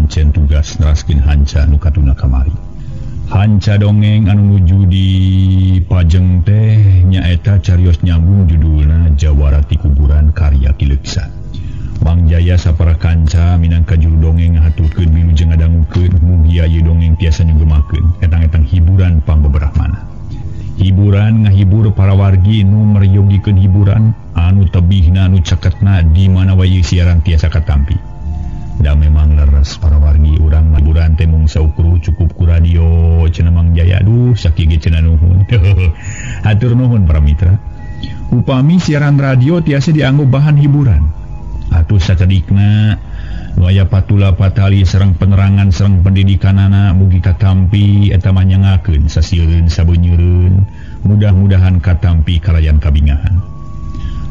pancen tugas neraskeun hanca nu katuna kamari. Hanca dongeng anu nuju di pajeng teh nyaeta carios nyambung judulna Jawara ti Kuburan karya Ki Leksa. Mang Jaya sapara kanca minangka juru dongeng ngahaturkeun wilujeng ngadangukeun mugi ieu dongeng tiasa nyugemakeun etang-etang hiburan pangbeberahmana. Hiburan ngahibur para wargi nu meryogikeun hiburan anu tebihna anu ceketna di mana wae siaran tiasa katampi. Da memang leres para wargi urang hiburan teh mung saukru cukup ku radio cenah Mang Jaya. Aduh sakige cenah nuhun. Hatur nuhun para mitra. Upami siaran radio tiasa dianggo bahan hiburan, atuh sakedikna nu aya patula patali sareng penerangan sareng pendidikanana mugi katampi eta manyangakeun sasieun sabeuneureun mudah-mudahan katampi kalayan kabingahan.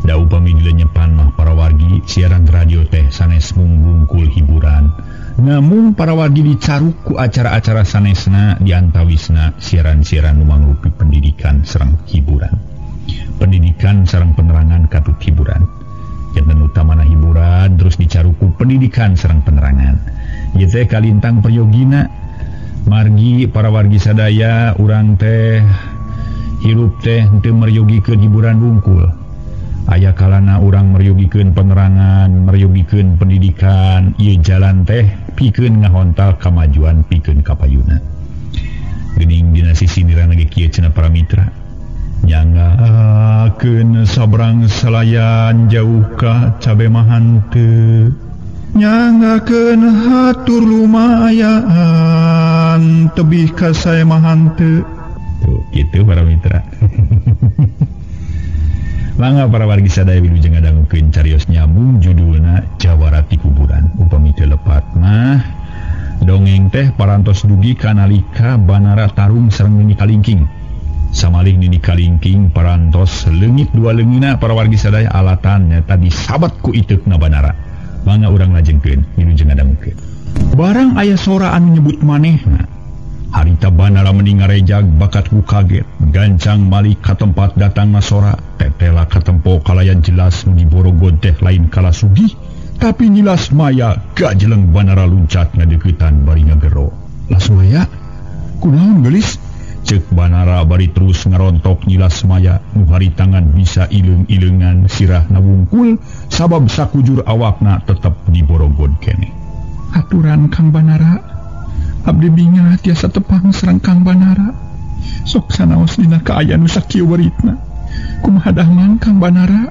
Da upami dilenyepan mah para wargi siaran radio teh sanes munggungkul hiburan, namun para wargi dicaruk ku acara-acara sanesna diantawisna siaran-siaran nu mangrupi pendidikan sareng hiburan. Pendidikan sareng penerangan katut hiburan. Jantan utamana hiburan terus dicaruku pendidikan sareng penerangan. Ieu teh kalintang priyogina margi para wargi sadaya urang teh hirup teh henteu meryogikeun hiburan wungkul. Aya kalana urang meryogikeun penerangan, meryogikeun pendidikan, ieu jalan teh pikeun ngahontal kamajuan pikeun kapayuna. Geuning dina sisi nirana ge kieu cenah para mitra. Nyangakeun sabrang salayan jauh ka cabemahan teu, nyangakeun hatur lumayan tebih ka saemahan teu. Tuh kitu para mitra. Mangga para wargi sadaya wilujeng ngadangukeun carios nyambung judulna Jawara ti Kuburan. Upami teu lepat mah dongeng teh parantos dugi kanalika Banara Tarung sareng Nini Kalingking. Samalih Nini Kalingking parantos leungit dua leungina para wargi sadaya alatan nyata disabat ku iteukna Banara. Mangga urang lajengkeun wilujeng ngadangukeun. Barang aya sora anu nyebut manehna, harita Banara mending ngarejag bakat ku kaget, gancang malih ka tempat datangna sora, tetela katempo kalayan jelas nu diborogod teh lain kala sugih, tapi nyilas maya gajeleng Banara luncat ngadeuketan bari ngagero. Las maya, kunaon geulis? Cek Banara bari terus ngarontok nyilas maya nu hari tangan bisa ileung-ileungan sirahna wungkul sabab sakujur awakna tetep diborogod keneh. Aturan Kang Banara, abdi bingah tiasa tepang sareng Kang Banara. Sok sanaos dina kaayaan nu sakieu weritna. Kumaha dahman Kang Banara?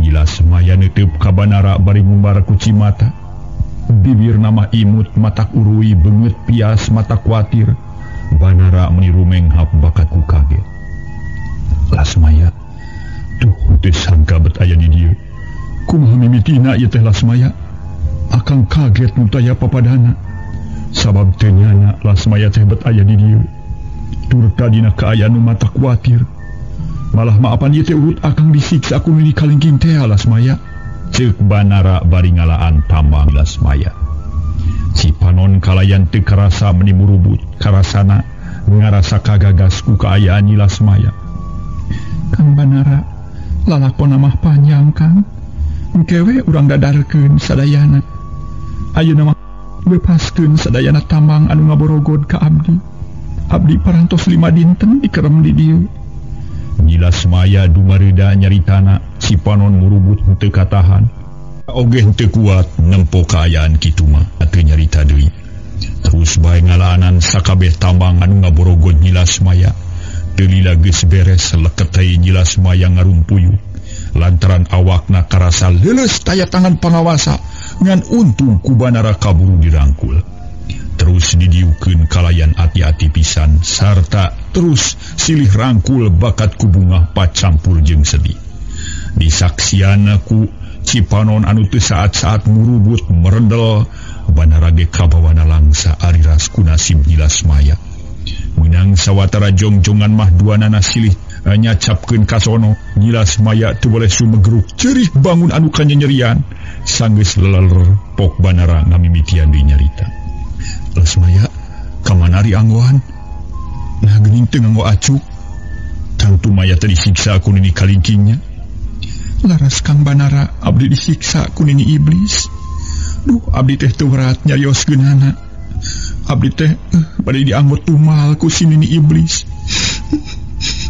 Nyilas maya neuteub ka Banara bari ngumbar ku cimata. Bibirna mah imut, matak urui beungeut pias mata kuatir. Banara meniru menghap bakat ku kaget. Las maya, tuh teu sangka bet aya di dieu. Kumaha mimitina ieu teh Las maya? Akang kaget nu taya papadana. Sabab teu nyana Las maya teh bet aya di dieu. Turta dina kaayaan nu mata kuatir. Malah maapan ieu teh urut akang disiksa ku Nini Kalingking teh Las maya. Ceuk Banara bari ngalaan tambang Las maya. Si panon kalayan teu karasa meni murubut karasana ngarasa kagagas ku kaayaan Nyilas maya. Kang Banara, lalakonna mah panjang Kang. Engkewe urang dadarkeun sadayana. Ayeuna mah bepaskeun sadayana tambang anu ngaborogod ka abdi. Abdi parantos 5 dinten dikerem di dieu. Nyilas maya dumareuda nyaritana si panon murubut teu katahan. Oge teu kuat nempo kaayaan kitu mah atuh nyarita deui. Terus bae ngalaanan sakabeh tambang anu ngaborogod Nyilas maya. Teu lila geus beres leket teh Nyilas maya ngarumpuyut lantaran awakna karasa leuleus taya tangan pangawasa ngan untung ku Banara kaburu dirangkul. Terus didiukeun kalayan ati-ati pisan sarta terus silih rangkul bakat ku bungah pacampur jeung sedih. Disaksiana ku Cipanon anu teu saat-saat murubut merendel Banara ge kabawana langsa ariras ku nasib Nyilas maya. Menang sawatara jongjongan mah duanana silih nyacapkeun kasono. Nyilas maya teu boleh sumegruk ceurih bangun anu kanyerian. Sanggeus leler pok Banara ngamimitian deui nyarita. Las maya kamanari anggoan? Nah geuning teu nganggo acuk. Tangtu maya teh disiksa ku Nini Kalingkingnya. Laras Kang Banara abdi disiksa ku Nini Iblis. Duh, abdi teh teu berat nyarios geunana. Abdi teh bade dianggot tumal ku si nini iblis.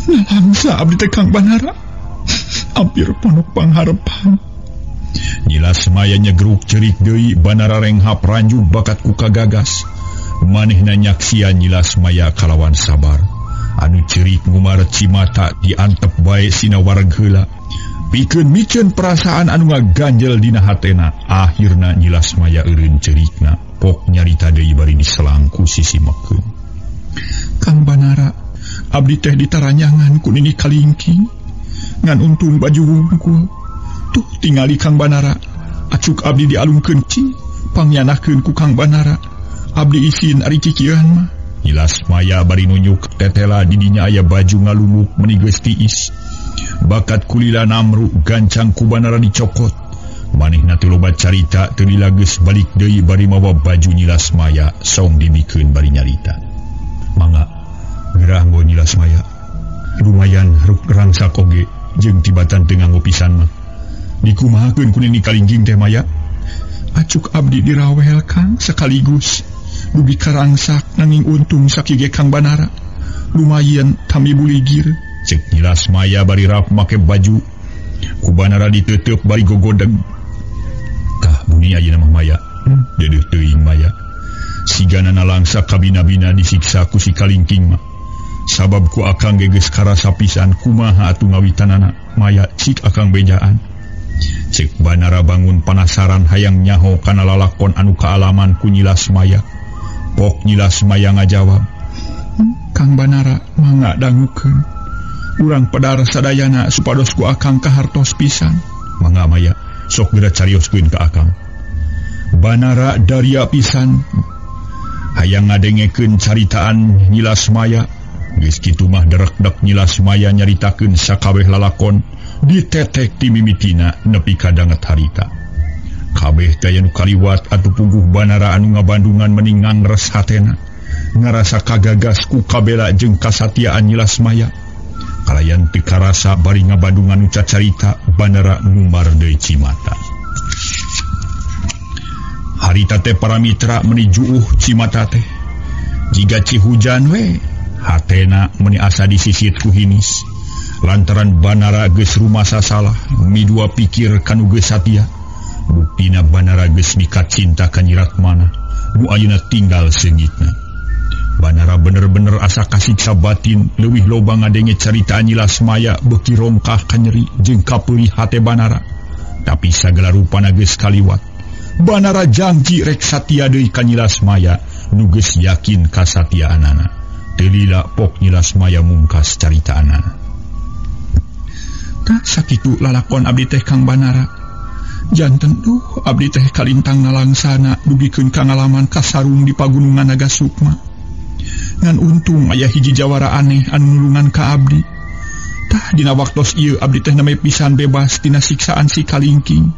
Nalangsa abdi teh Kang Banara. Hampir ponok pangharapan. Nyilas Maya nyegruk cerik deui Banara renghap ranju bakat ku kagagas. Manehna nyaksian Nyilas Maya kalawan sabar. Anu cerik ngumaret cimata diantep bae sina wareg heula. Pikeun mikeun perasaan anu ngaganjel dina hatena. Akhirna Nyilas Maya eureun cerikna. Pok nyarita deui bari diselang ku sisimekeun. Kang Banara, abdi teh ditaranyangan ku nini kalingking. Ngan untung baju wungkul. Tuh tingali Kang Banara. Acuk abdi dialungkeun ci. Pangyanahkeun ku Kang Banara. Abdi isin ari cician mah. Nyilas Maya bari nunjuk tetela didinya aya baju ngalumuk meni geus tiis. Bakat kulila namru gancang ku Banara dicokot. Manehna teu loba carita teu lila geus balik deui bari mawa baju Nyilas Maya song dibikeun bari nyarita. Mangga gerah nggo Nyilas Maya. Lumayan ruk rangsak oge jeung tibatan teu nganggo pisan mah. Dikumahakeun ku nini kalingging teh Maya. Acuk abdi dirawel Kang sekaligus. Dugi karangsak nanging untung sakige Kang Banara. Lumayan tami buligir. Cek Nyilas Maya bari rap make baju. Ku Banara diteuteup bari gogodeg. Tah buni ayeuna mah Maya. Dedeuh teuing Maya. Sigana nalangsa kabina-bina disiksa ku si kalingking mah. Sabab ku akang geus karasa pisan kumaha atuh ngawitanana Maya cik akang bejaan. Cek Banara bangun penasaran hayang nyaho kana lalakon anu kaalaman ku Nyilas Maya. Pok Nyilas Maya ngajawab, Kang Banara mangga dangukeun. Urang pedar sadayana supados ku akang kahartos pisan. Mangga Maya, sok geura carioskeun ka akang. Banara daria pisan hayang ngadengekeun caritaan Nyilas Maya. Geus kitu mah derek-dek Nyilas Maya nyaritakeun sakabeh lalakon ditetek ti mimitina nepi ka danget harita. Kabeh daya nu kaliwat atuh puguh Banara anu ngabandungan meni ngangres hatena. Ngarasa kagagas ku kabela jeung kasatiaan Nyilas Maya. Kalayan teu karasa bari ngabandungan nu cacarita Banara ngumbar deui cimata. Harita teh para mitra meni juuh cimata teh. Jiga cihujan we, hatena meni asa disisit ku hinis. Lantaran Banara geus rumasa salah, midua pikir kanu geus satia. Buktina Banara geus mikat cinta ka Nyi Ratmana, nu ayeuna tinggal seungitna. Banara bener-bener asa kasiksa batin leuwih loba ngadenge carita Nyilas Maya beuki rongkah ka nyeri jeung kapeulih hate Banara. Tapi sagala rupana geus kaliwat. Banara janji rek satia deui ka Nyilas Maya, nu geus yakin kasatiaanana. Teu lila pok Nyilas Maya mungkas caritaanana. Tah sakitu lalakon abdi teh Kang Banara. Janten abdi teh kalintang nalangsana dugikeun ka ngalaman kasarung di pagunungan Naga Sukma. Ngan untung aya hiji jawara aneh anu nulungan ka abdi. Tah dina waktos ieu abdi teh name pisan bebas tina siksaan si kalingking.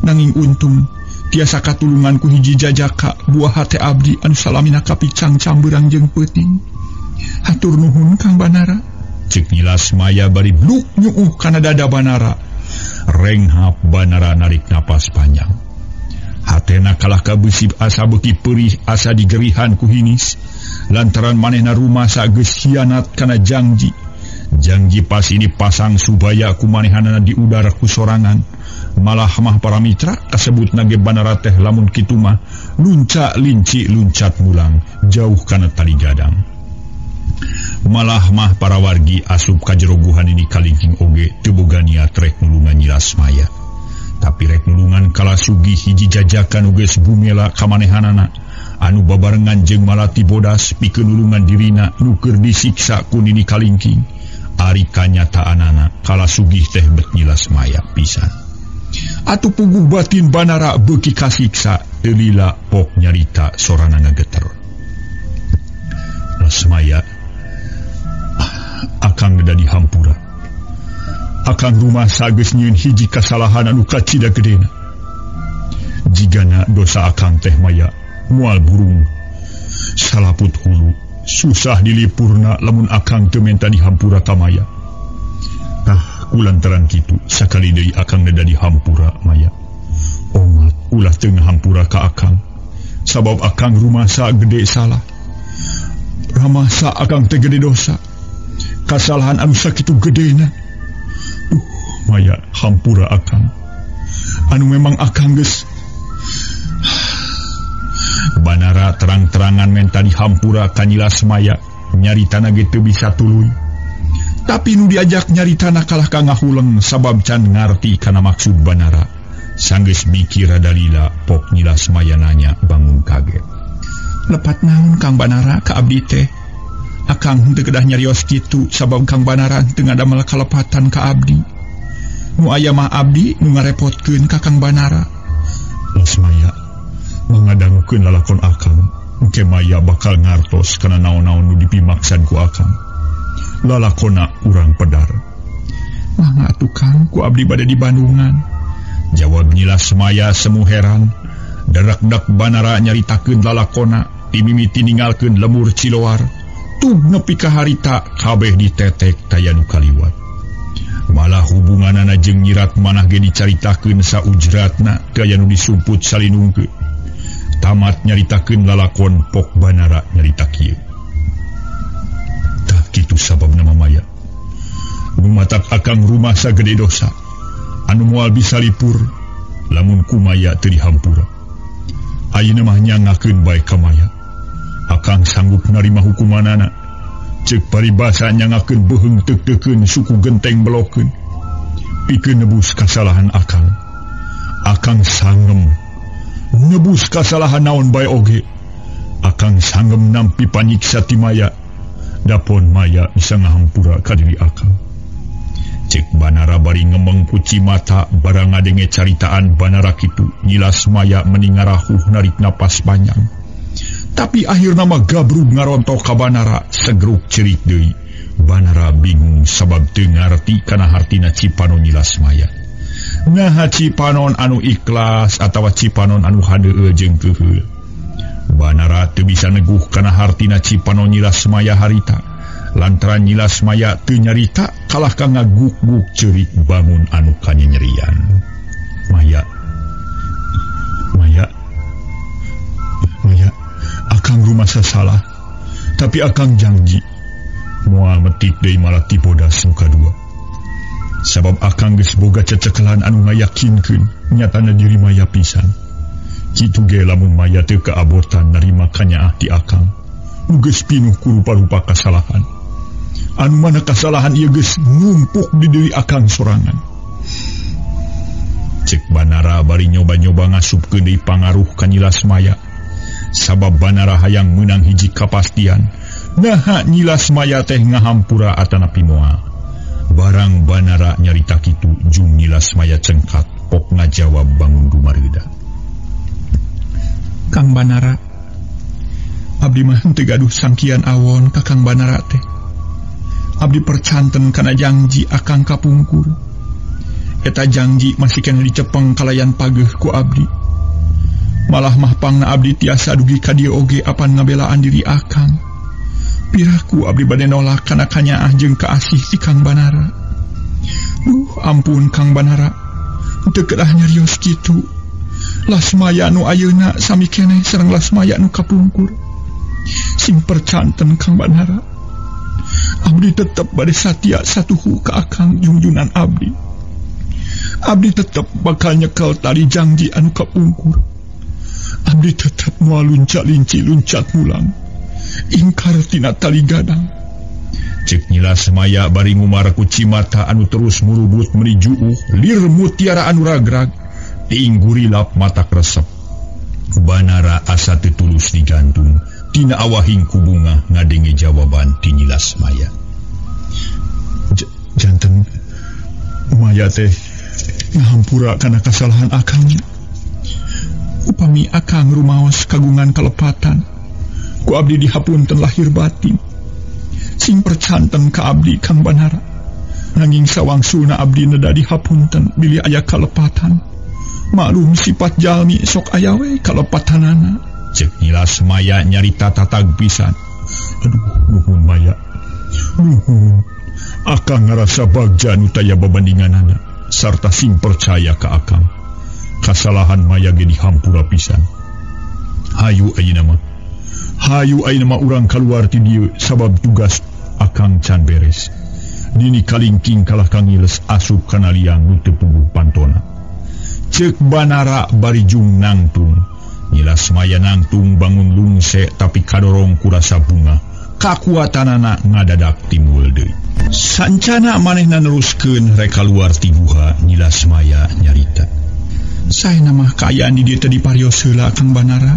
Nanging untung tiasa katulungan ku hiji jajaka buah hate abdi anu salamina kapicang cambeurang jeung peuting. Hatur nuhun Kang Banara. Cek Nyilas Maya bari bluk nyuuh kana dada Banara. Renghap Banara narik napas panjang. Hatena kalah kabeusi asa beuki peurih asa digerihan ku hinis. Lantaran manehna rumasa geus hianat kana janji. Janji pas ini pasang subaya ku manehanana di udara ku sorangan. Malah mah para mitra kasebut nage Banara teh lamun kitu mah lunca linci luncat mulang jauh kana tali gadang. Malah mah para wargi asup kajeroguhan ini kalingking oge teu boga niat rek nulungan Nyilas Maya. Tapi rek nulungan kala sugih hiji jajakan geus bumela ka manehanana anu babarengan jeung malati bodas pikeun nulungan dirina nu keur disiksa ku nini kalingking. Ari kanyataanana kala sugih teh bet Nyilas Maya pisan. Atuh puguh batin Banara beuki kasiksa teu lila pok nyarita sorana ngageter. Nyilas Maya akang ngeda di hampura. Akang rumah sageus nyieun hiji kasalahan anu kacida gedena. Jigana dosa akang teh Maya moal burung salaput hulu susah dilipurna lamun akang teu menta di hampura ka Maya. Kulantaran kitu sakali deui akang ngeda di hampura Maya. Omat ulah tengah hampura ka akang. Sabab akang rumasa gede salah. Ramasa akang teh gede dosa. Kasalahan anu sakitu gedena. Maya hampura akang. Anu memang akang geus. Banara terang-terangan menta dihampura ka Nyilas Maya. Nyaritana ge teu bisa tuluy. Tapi nu diajak nyaritana kalah ka ngahuleng sabab can ngarti kana maksud Banara. Sanggeus mikir dalila pok Nyilas Maya nanya bangun kaget. Lepat naon Kang Banara ka abdi teh? Akang henteu kedah nyarios kitu sabab Kang Banara teu ngadamel kalepatan ka abdi. Nu aya mah abdi nu ngarepotkeun ka Kang Banara. Las Maya mangadangkeun lalakon akang. Engke Maya bakal ngartos kana naon-naon nu dipimaksan ku akang. Lalakona urang pedar. Mangga atuh Kang, ku abdi bade di Bandungan. Jawab Nyilas Maya semu heran. Darak-dak Banara nyaritakeun lalakona, dimimiti ninggalkeun lemur Ciloar. Tuh nepi ka harita kabeh ditetek taya nu kaliwat. Malah hubunganana jeung nyirat manah ge dicaritakeun saujratna taya nu disumput salinungkeun. Tamat nyaritakeun lalakon pok Banara nyarita kieu. Tah kitu sababna Maya. Nu matak akang rumah sagede dosa. Anu moal bisa lipur lamun ku Maya teu dihampura. Ayeuna mah nyangakeun bae ka Maya. Akang sanggup narima hukumanana. Ceuk paribasa nyangakeun beuheung teuk-teukeun suku genteng belokeun. Pikeun nebus kasalahan akang. Akang sanggem nebus kasalahan naon bae oge. Akang sanggem nampi panyiksa ti Maya. Dapon Maya bisa ngahampura ka diri akang. Cek Banara bari ngemeng ku cimata barang ngadenge caritaan Banara kitu. Nyilas Maya meningarahuh narik napas panjang. Tapi akhirna mah gabrug ngarontok ka Banara segeruk cerik deui. Banara bingung sabab teu ngarti kana hartina cipanon Nyilas Maya. Nah cipanon anu ikhlas atawa cipanon anu hadeueu jeung keuheul. Banara teu bisa neguh kana hartina cipanon Nyilas Maya harita. Lantaran Nyilas Maya teu nyarita kalah ka ngaguk-guk cerik bangun anu kanyerian. Maya, akang rumasa salah, tapi akang janji moal metik deui malah tibodas nu kadua. Sabab akang geus boga cecekelan anu ngayakinkeun nyatana diri Maya pisan. Kitu ge lamun Maya teu kaabotan narima kanyaah ti akang, nu geus pinuh ku rupa-rupa kasalahan. Anu mana kasalahan ieu geus numpuk di diri akang sorangan. Cek Banara bari nyoba-nyoba ngasupkeun deui pangaruh ka Nyilas Maya. Sabab Banara hayang meunang hiji kapastian. Naha Nyilas Maya teh ngahampura atanapi moal. Barang Banara nyarita kitu jung Nyilas Maya cengkat pok ngajawab bangun rumareuda. Kang Banara, abdi mah teu gaduh sangkian awon ka Kang Banara teh. Abdi percanten kana janji akang kapungkur. Eta janji masih kena dicepeng kalayan pageuh ku abdi. Malah mah pangna abdi tiasa dugi ka dieu oge apan ngabelaan diri akang. Piraku abdi bade nolak kana kanyaah jeung kaasih si Kang Banara. Ampun Kang Banara, teu kedah nyarios kitu. Las Maya nu ayeuna sami keneh sareng Las Maya nu kapungkur. Sing percanten Kang Banara, abdi tetep bade satia satuhu ka akang junjunan abdi. Abdi tetep bakal nyekel tali janji anu kapungkur. Abdi tetep moal luncat-linci luncat mulang. Ingkar tina tali gadang. Cek Nyilas Maya bari ngumar ku cimata anu terus murubut merijuuh lir mutiara anu ragrag. Tiingguri lap mata kresep. Banara asa tetulus digantung. Tina awahing ku bunga ngadenge jawaban ti Nyilas Maya. Janten Maya teh ngahampura kana kasalahan akang. Upami akang rumaos kagungan kalepatan, ku abdi dihapunten lahir batin. Sing percanten ka abdi Kang Banara, nanging sawangsuna abdi neda dihapunten bilih aya kalepatan. Maklum sifat jalmi sok aya we kalepatanana. Cek Nyilas Maya nyarita tatag pisan. Aduh, nuhun Maya, nuhun. Akang ngarasa bagja nu taya babandinganana, sarta sing percaya ka akang. kasalahan maya ge dihampura pisan. Hayu ayeuna mah urang kaluar ti dieu sabab tugas akang can beres. Dini kalingking kalah kangiles asup kana liang nu teu puguh pantona. Ceuk Banara bari jung nangtung. Nyilas maya nangtung bangun lungse tapi kadorong kurasa bunga. Kakuatanana ngadadak timbul deui. Sancana manehna neruskeun rek kaluar ti guha, nyilas maya nyarita. Saena mah kaayaan di dieu teh diparios heula Kang Banara.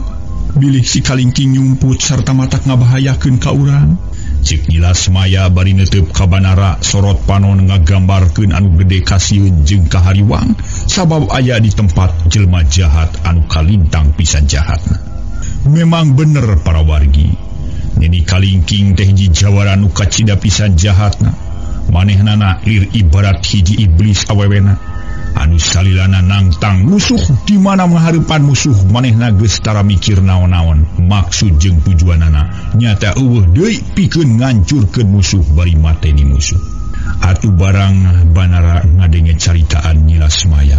Bilih si kalingking nyumput sarta matak ngabahayakeun ka urang. Cik nyilas maya bari neuteup ka Banara sorot panon ngagambarkeun anu gede kasieun jeung kahariwang sabab aya di tempat jelema jahat anu kalintang pisan jahatna. Memang bener para wargi. Nini kalingking teh hiji jawara nu kacida pisan jahatna. Manehnana lir ibarat hiji iblis awewena anu salilana nangtang musuh di mana menghareupan musuh manehna geus tara mikir naon-naon maksud jeung tujuanana nyata eueuh deui pikeun ngancurkeun musuh bari mateni musuh. Atuh barang Banara ngadenge caritaan nyilas maya.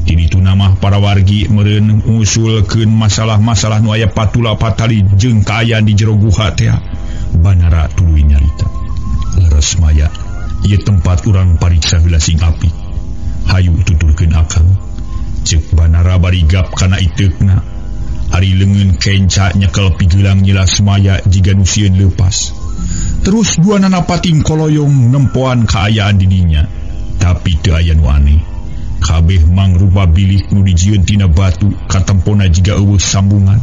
Di ditu namah para wargi meureun ngusulkeun masalah-masalah nu aya patula patali jeung kaayaan di jero guha teh. Banara tuluy nyarita. Leres maya, ieu tempat urang pariksa heula sing apik. Hayu tuturkeun akang. Ceuk Banara bari gap kana iteukna. Ari leungeun kenca nyekel pigeulang nyilas maya jiga nu sieun leupas. Terus duanana pating koloyong nempoan kaayaan di dinya. Tapi teu aya nu aneh. Kabeh mangrupa bilik nu dijieun tina batu katempona jiga eueuh sambungan.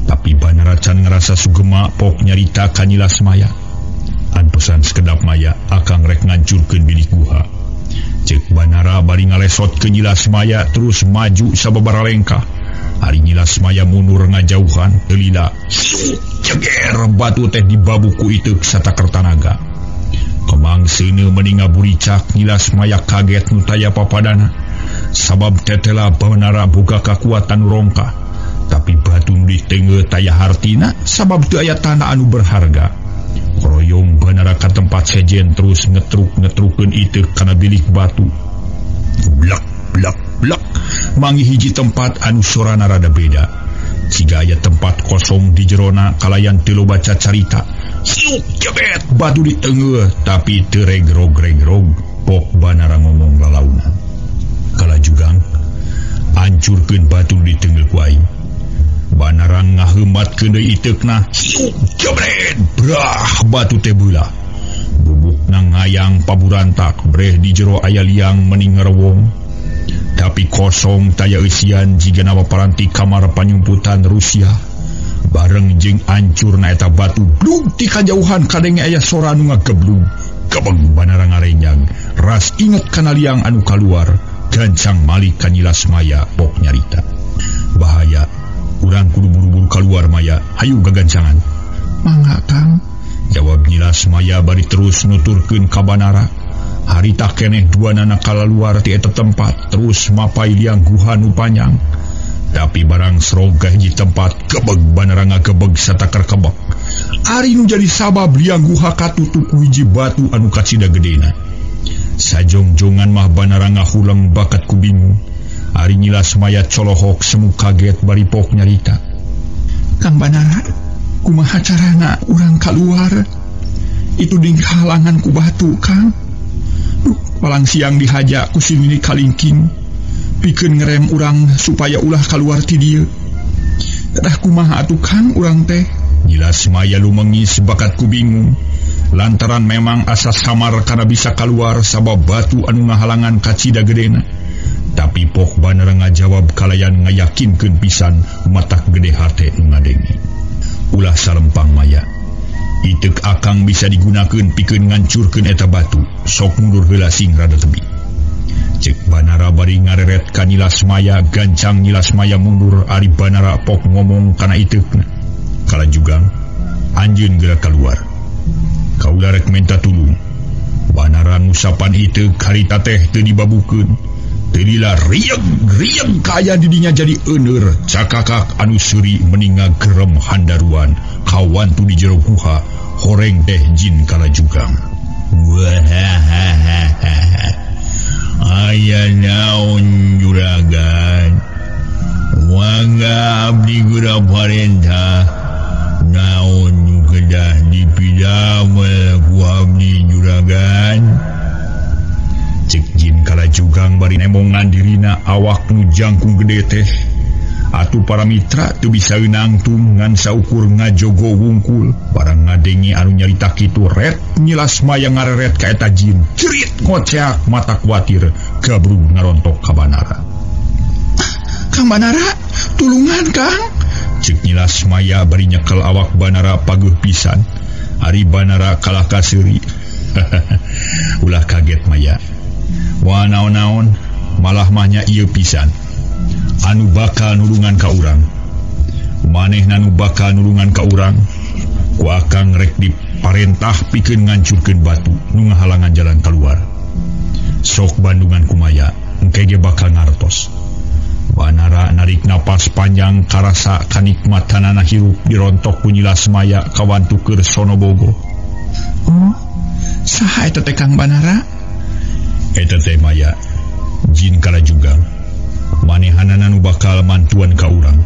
Tapi Banara can ngarasa sugema pok nyarita ka nyilas maya. Antosan sekedap maya akang rek ngancurkeun bilik guha. Cek Banara bari ngalesot ke nyilas maya terus maju sababaraha lengkah. Ari nyilas maya mundur ngajauhan teulila. Ceger batu teh dibabuku itu satakertanaga. Kemang seuneu mening ngaburicak nyilas maya kaget nu taya papadana. Sabab tetela Banara boga kakuatan rongkah. Tapi batu nu ditengeu taya hartina sabab teu aya tanah anu berharga. Royong Banara ka tempat sejen terus ngetruk-ngetrukeun iteuk kana bilik batu. Blak blak blak. Manggi hiji tempat anu sorana rada beda. Siga aya tempat kosong di jerona kalayan teu loba carita. Siuk jebet batu ditengeu tapi teu regrog-regrog. Pok Banara ngomong lalaunan. Kalajugang hancurkeun batu ditengeu ku aing. Banara ngaheumatkeun deui iteukna. Jebret brah batu teh beulah. Bubukna ngayang paburantak breh di jero aya liang mening ngarewong. Tapi kosong taya eusian jigana paparanti kamar panyumputan Rusia. Bareng jeung hancurna eta batu blug ti kajauhan kadenge aya sora anu ngageblug. Kebeg Banara ngarenyang. Ras inget kana liang anu kaluar. Gancang malik ka nyilas maya pok nyarita. Bahaya. Urang kudu buru-buru keluar maya. Hayu gagancangan. Mangga Kang, jawab nyilas maya bari terus nuturkeun ka Banara. Harita keneh duanana kalaluar ti eta tempat terus mapai liang guha nu panjang. Tapi barang sroga hiji tempat gebeg Banara ngagebeg satakar kebek. Ari nu jadi sabab liang guha katutup ku hiji batu anu kacida gedena. Sajongjongan mah Banara ngahulang bakat ku bingung. Ari nyilas maya colohok semu kaget bari pok nyarita. Kang Banara, kumaha carana urang kaluar? Itu ding halangan ku batu, Kang. Palang siang dihaja ku si Nini kalingking. Pikeun ngerem urang supaya ulah kaluar ti dieu. Kedah kumaha atuh Kang urang teh? Nyilas maya lumengis bakat ku bingung. Lantaran memang asa samar kana bisa kaluar sabab batu anu ngahalangan kacida gedena. Tapi pok Banara ngajawab kalayan ngayakinkeun pisan matak gede hate nu ngadengi. Ulah salempang maya. Iteuk akang bisa digunakeun pikeun ngancurkeun eta batu. Sok mundur heula sing rada tebi. Ceuk Banara bari ngareret ka nyilas maya, gancang nyilas maya mundur ari Banara pok ngomong kana iteukna. Kalajugang anjeun geura kaluar. Kaula rek minta tulung. Banara ngusapan iteuk harita teh teu dibabukeun. Tadila rieg kaya didinya jadi euneur cakakak anu seuri meninga gerem handaruan kawan tu di jero guha horeng teh jin kalajugang. Wahahaha. Aya naon juragan? mangga abdi gura parentah naon kedah dipidamel ku abdi juragan. Cek Jin Kalajugang bari nemongan dirina awak nu jangkung gede teh. Atuh para mitra teu bisa nangtung ngan saukur ngajogo wungkul barang ngadengi anu nyarita kitu ret nyilas maya ngareret ka eta Jin cerit ngoceak mata kuatir gabrug ngarontok ka Banara. Kang Banara, tulungan Kang. Cek nyilas maya bari nyekel awak Banara pageuh pisan. Ari Banara kalah kaseuri. Ulah kaget maya. Wah naon-naon malah mahnya ieu pisan anu bakal nulungan ka urang. Manehna nu bakal nulungan ka urang ku akang rek diparentah pikeun ngancurkeun batu nu ngahalangan jalan keluar. Sok bandungan kumaya engke ge bakal ngartos. Banara narik napas panjang karasa kanikmatanana hirup dirontok ku nyilas maya kawantu keur sono bogo. Saha eta teh Kang Banara? Eta teh maya Jin Kalajugang manehanana nu bakal mantuan ka urang.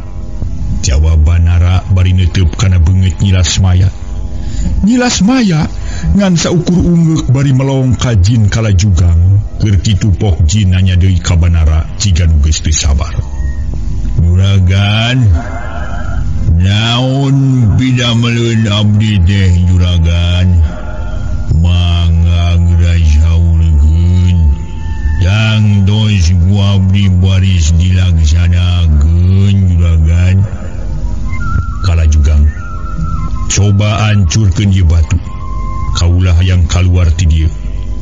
Jawab Banara bari neuteub kana beungeut nyilas maya. Nyilas maya ngan saukur ungeuk bari melong ka Jin Kalajugang. Keur kitu pok Jin nanya deui ka Banara jiga nu geus teu sabar. Juragan, naon pidameleun abdi teh juragan? Mangga ngrajaulkeun yang dos ku abdi baris dilaksanakeun juragan. Kalajugang, coba hancurkeun ieu batu. Kaulah hayang kaluar ti dieu,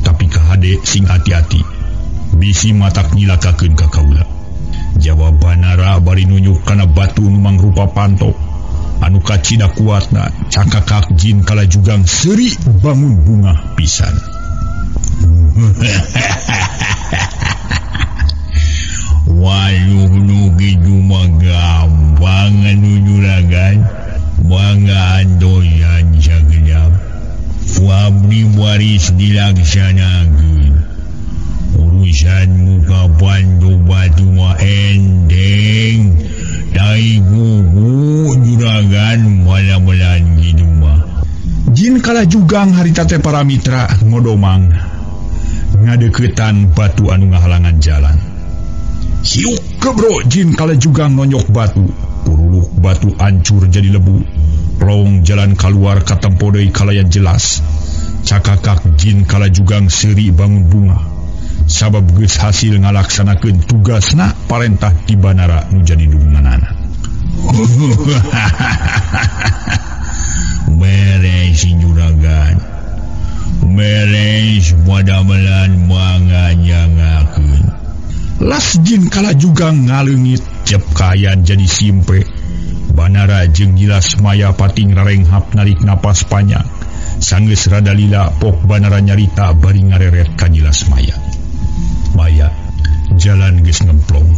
tapi kahade sing hati-hati. Bisi matak nyilakakeun ka kaula. Jawab Banara bari nunjuk kana batu nu mangrupa pantok. Anu kacida kuatna cakakak Jin Kalajugang seuri bangun bunga pisan. Waluh nu kitu mah gampang anu juragan. Mangga andoyan sakedap. Ku abdi waris dilaksanakeun. Urusanmu kapan batu mah endeng. Dai gugu juragan malam-malam gitu mah. Jin Kalajugang harita teh para mitra ngodomang ngadeukeutan batu anu ngahalangan jalan. Hiuk kebro Jin Kalajugang nonyok batu. Puruluk batu hancur jadi lebu. Rong jalan keluar ka tempo deui kalayan jelas. Cakakak Jin Kalajugang seuri bangun bunga. Sabab geus hasil ngalaksanakeun tugasna parentah di Banara nu jadi nulunganana. Beres juragan. Beres padamelan mangga nyangakeun. Las Jin Kalajugang ngaleungit cep kayan jadi simpe. Banara jeung nyilas maya pating rarenghap narik napas panjang. Sanggeus rada lila pok Banara nyarita bari ngareret ka nyilas maya. Maya, jalan geus ngemplong.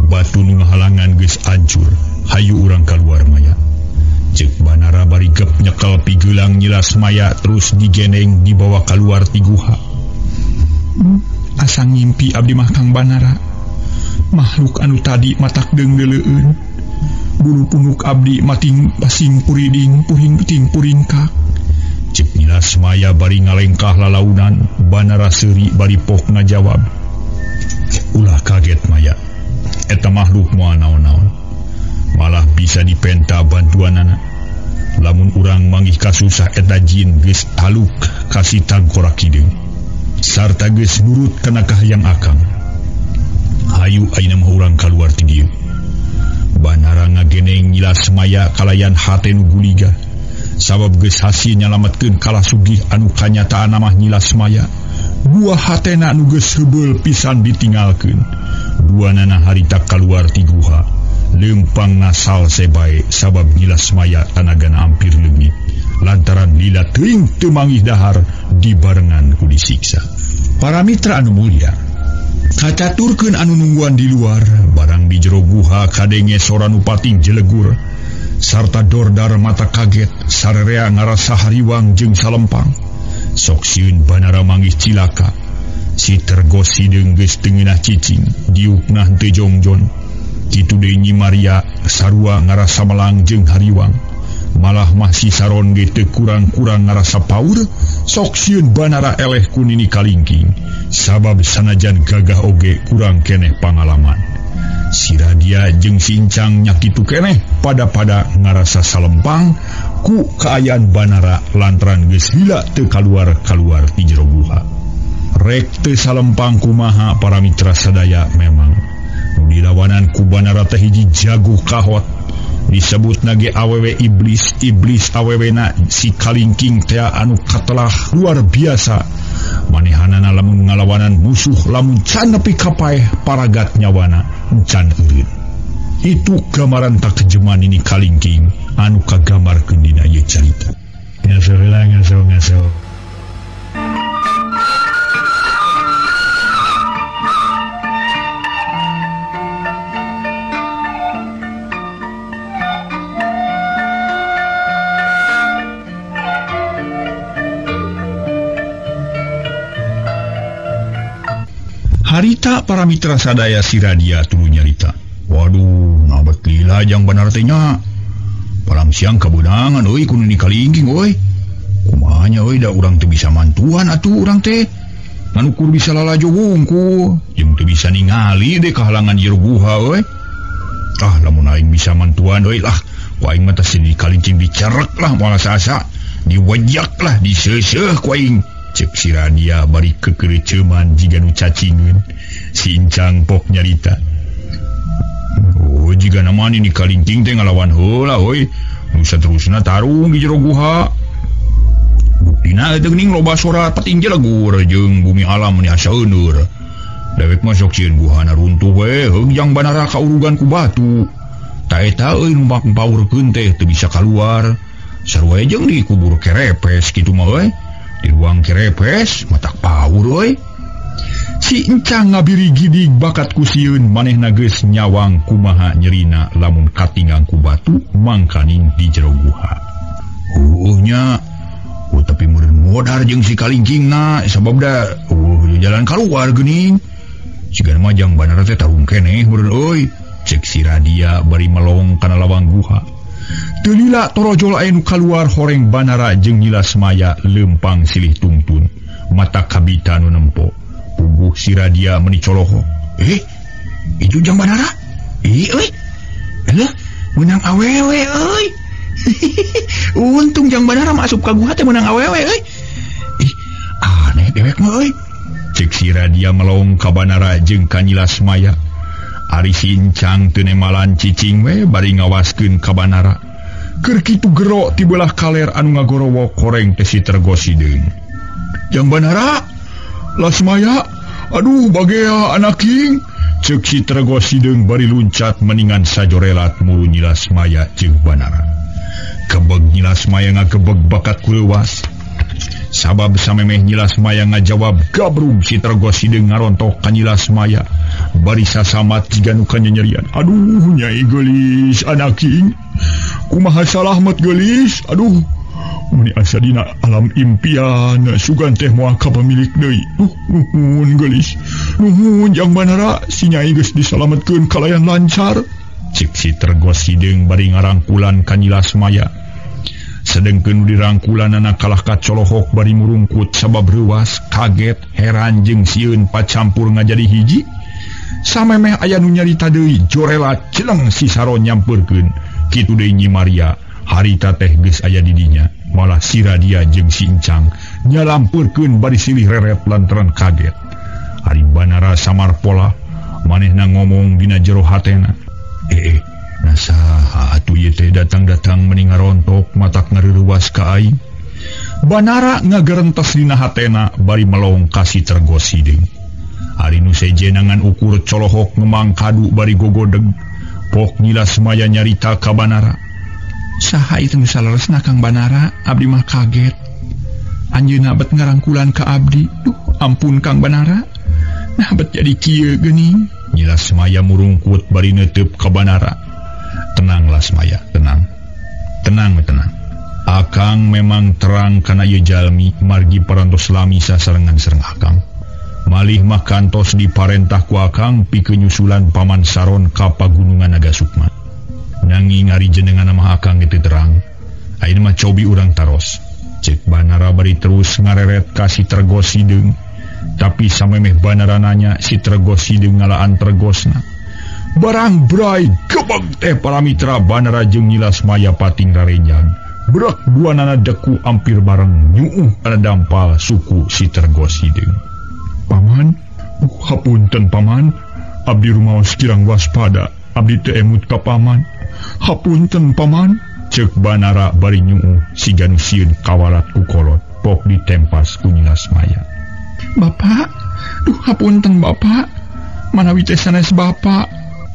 Batu nu ngahalangan geus hancur. Hayu urang kaluar maya. Cek Banara bari gep nyekel pigeulang nyilas maya terus digeneng dibawa keluar ti guha. Asa ngimpi abdi mah Kang Banara. Makhluk anu tadi matak deungleuleun. Bulu punuk abdi mating pasing puriding puring peting puringkak. Cek nyilas maya bari ngalengkah lalaunan. Banara seuri bari pok ngajawab. Ulah kaget maya. Eta makhluk moal naon-naon. Malah bisa dipenta bantuanana. Lamun urang manggih kasusah eta Jin geus haluk kasih tangkorak hideung. Sarta geus nurut kana kahayang akang. Hayu ayeuna mah urang kaluar ti dieu. Banara ngageneng nyilas maya kalayan hate nu guliga. Sabab geus hasil nyalametkeun kalah sugih anu kanyataan mah nyilas maya. Buah hatena nu geus heubeul pisan ditinggalkeun. Duanana harita kaluar ti guha. Lempang nasal sebae sabab nyilas maya tanagana hampir leungit. Lantaran lila teuing teu manggih dahar dibarengan ku disiksa. Para mitra anu mulia, kacaturkeun anu nungguan di luar, barang di jero guha kadenge sora nu pating jelegur. Sarta dordar mata kaget sarerea ngarasa hariwang jeung salempang. Sok sieun Banara manggih cilaka. Si tergos hideung geus teu ngeunah cicing, diukna teu jongjon. Kitu deui Nyi Maria sarua ngarasa melang jeung hariwang. Malah masih saron ge teu kurang-kurang ngarasa paur, sok sieun Banara eleh ku nini kalingking. Sabab sanajan gagah oge kurang keneh pangalaman. Si Radia jeung si Encang nya kitu keneh pada-pada ngarasa salempang ku kaayaan Banara lantaran geus lila teu kaluar-kaluar ti jero guha. Rek teu salempang kumaha para mitra sadaya memang. Nu dilawanan ku Banara teh hiji jago kahot. Disebut nage awewe iblis awewena si kalingking teh anu katelah luar biasa. Manehanana lamun ngalawanan musuh lamun can nepi ka paeh paragat nyawana can eureun. Itu gambaran tak kejeman ini kalingking anu kagambarkeun dina ieu carita. Ngaso. Harita para mitra sadaya si Radia tuluy nyarita. Waduh, nabat lila jang Banara teh nya. Palang siang kabeunangan euy ku nini kalingking euy. Kumaha nya euy da urang teu bisa mantuan atuh urang teh. Ngan ukur bisa lalajo wungku, jeung teu bisa ningali deh kahalangan jero guha euy. Ah, lamun aing bisa mantuan euy lah, ku aing mah teh si kalingking dicerek lah moal asa-asa, diwajak lah, diseuseuh ku aing. Cek si Radia bari kekereceman jiga nu cacingeun. Si Encang pok nyarita. Oh, jiga naman ini kalingking teh ngalawan heula euy. Nu saterusna tarung di jero guha. Buktina teh geuning loba sorat pating jelegur jeung bumi alam meni asa euneur. Dewek mah sok sieun guhana runtuh we heug jang Banara kaurugan ku batu. Ta eta euy nu paurkeun teh teu bisa kaluar. Sarua jeung di kubur kerepes kitu mah euy. Di ruang kerepes matak paur euy. Si Encang ngabiri gidig bakat ku sieun manehna geus nyawang kumaha nyerina lamun katinggang ku batu mangkaning di jero guha. Nya tapi meureun modar jeung si kalingkingna sabab da jalan kaluar geuning. Siga mah jang Banara teh tarung keneh meureun euy. Cek si Radia bari melong kana lawang guha. Teu lila torojol aya nu kaluar horeng Banara jeung nyilas maya lempang silih tungtun. Mata kabita nu nempo. Puguh si Radia meni coloho. Itu jang Banara? Euy. Alah, menang awewe euy. Untung jang Banara masuk ka guha teh menang awewe euy. Aneh dewek mah euy. Cek si Radia melong ka Banara jeung ka nyilas maya. Ari si Encang teu nemalan cicing we bari ngawaskeun ka Banara. Keur kitu gero ti belah kaler anu ngagorowo koreng teh si Tergosideung. Jang Banara, Lasmaya, aduh bagea anaking. Ceuk si Tergosideung bari luncat meningan sajorelat mulu nyilas maya jeung Banara. Kebeg nyilas maya ngagebeg bakat kuleuwas. Sabab samemeh nyilas maya ngajawab gabrung si Tergosideung ngarontok ka nyilas maya. Bari sasamat jiga nu kanyanyerian. Aduh Nyai geulis anaking. Kumaha salah mat geulis. Aduh meni asa dina alam impian sugan teh moal ka pamilik deui. Nuhun geulis. Nuhun jang Banara si Nyai geus disalametkeun kalayan lancar. Cik si Tergosideung bari ngarangkulan ka nyilas maya. Sedengkeun dirangkulanana kalah kacolohok bari murungkut sabab reuwas, kaget, heran jeung sieun pacampur ngajadi hiji. Samemeh aya nu nyarita deui jorelat celeng si Saron nyampeurkeun. Kitu deui Nyi Maria, harita teh geus aya di dinya. Malah si Radia jeung si Encang nyalampeurkeun bari silih reret lantaran kaget. Ari Banara samar pola, manehna ngomong dina jero hatena. Nasaha atuh ieu teh datang-datang meni ngarontok matak ngareurewas ka aing. Banara ngagerentos dina hatena bari melong ka si Tergosideung. Ari nu sejenangan ukur colohok ngemang kadu bari gogodeg. Pok nyilas maya nyarita ka Banara. Saha itu nu saleresna Kang Banara, abdi mah kaget. Anjeunna bet ngarangkulan ka abdi. Duh, ampun Kang Banara. Nah bet jadi kieu geuning. Nyilas maya murungkut bari neuteub ka Banara. Tenang Lasmaya, tenang. Tenang. Akang memang terang kana ieu jalmi margi parantos lami sasarengan sareng Akang. malih mah kantos diparentah ku akang pikenyusulan Paman Saron ka pagunungan Naga Sukma. Nanging ari jenengan mah akang itu terang, ayeuna mah cobi urang taros. Cek Banara bari terus ngareret ka si Tregos Hideung, tapi samemeh Banara nanya si Tregos Hideung ngalaan Tregosna. Barang brai gebeg teh para mitra Banara jeung Nilasmaya pating rarenjang. Berak duanana deku ampir bareng nyuuh kana dampal suku si Tregos Hideung. Paman, hapunten Paman, abdi rumaos kirang waspada, abdi teu emut ka Paman. Hapunten Paman, cek Banara bari nyuuh si ganusieun kawalat ku kolot pok ditempas ku Nilasmaya. Bapak, hapunten Bapak, manawi teh sanes Bapak,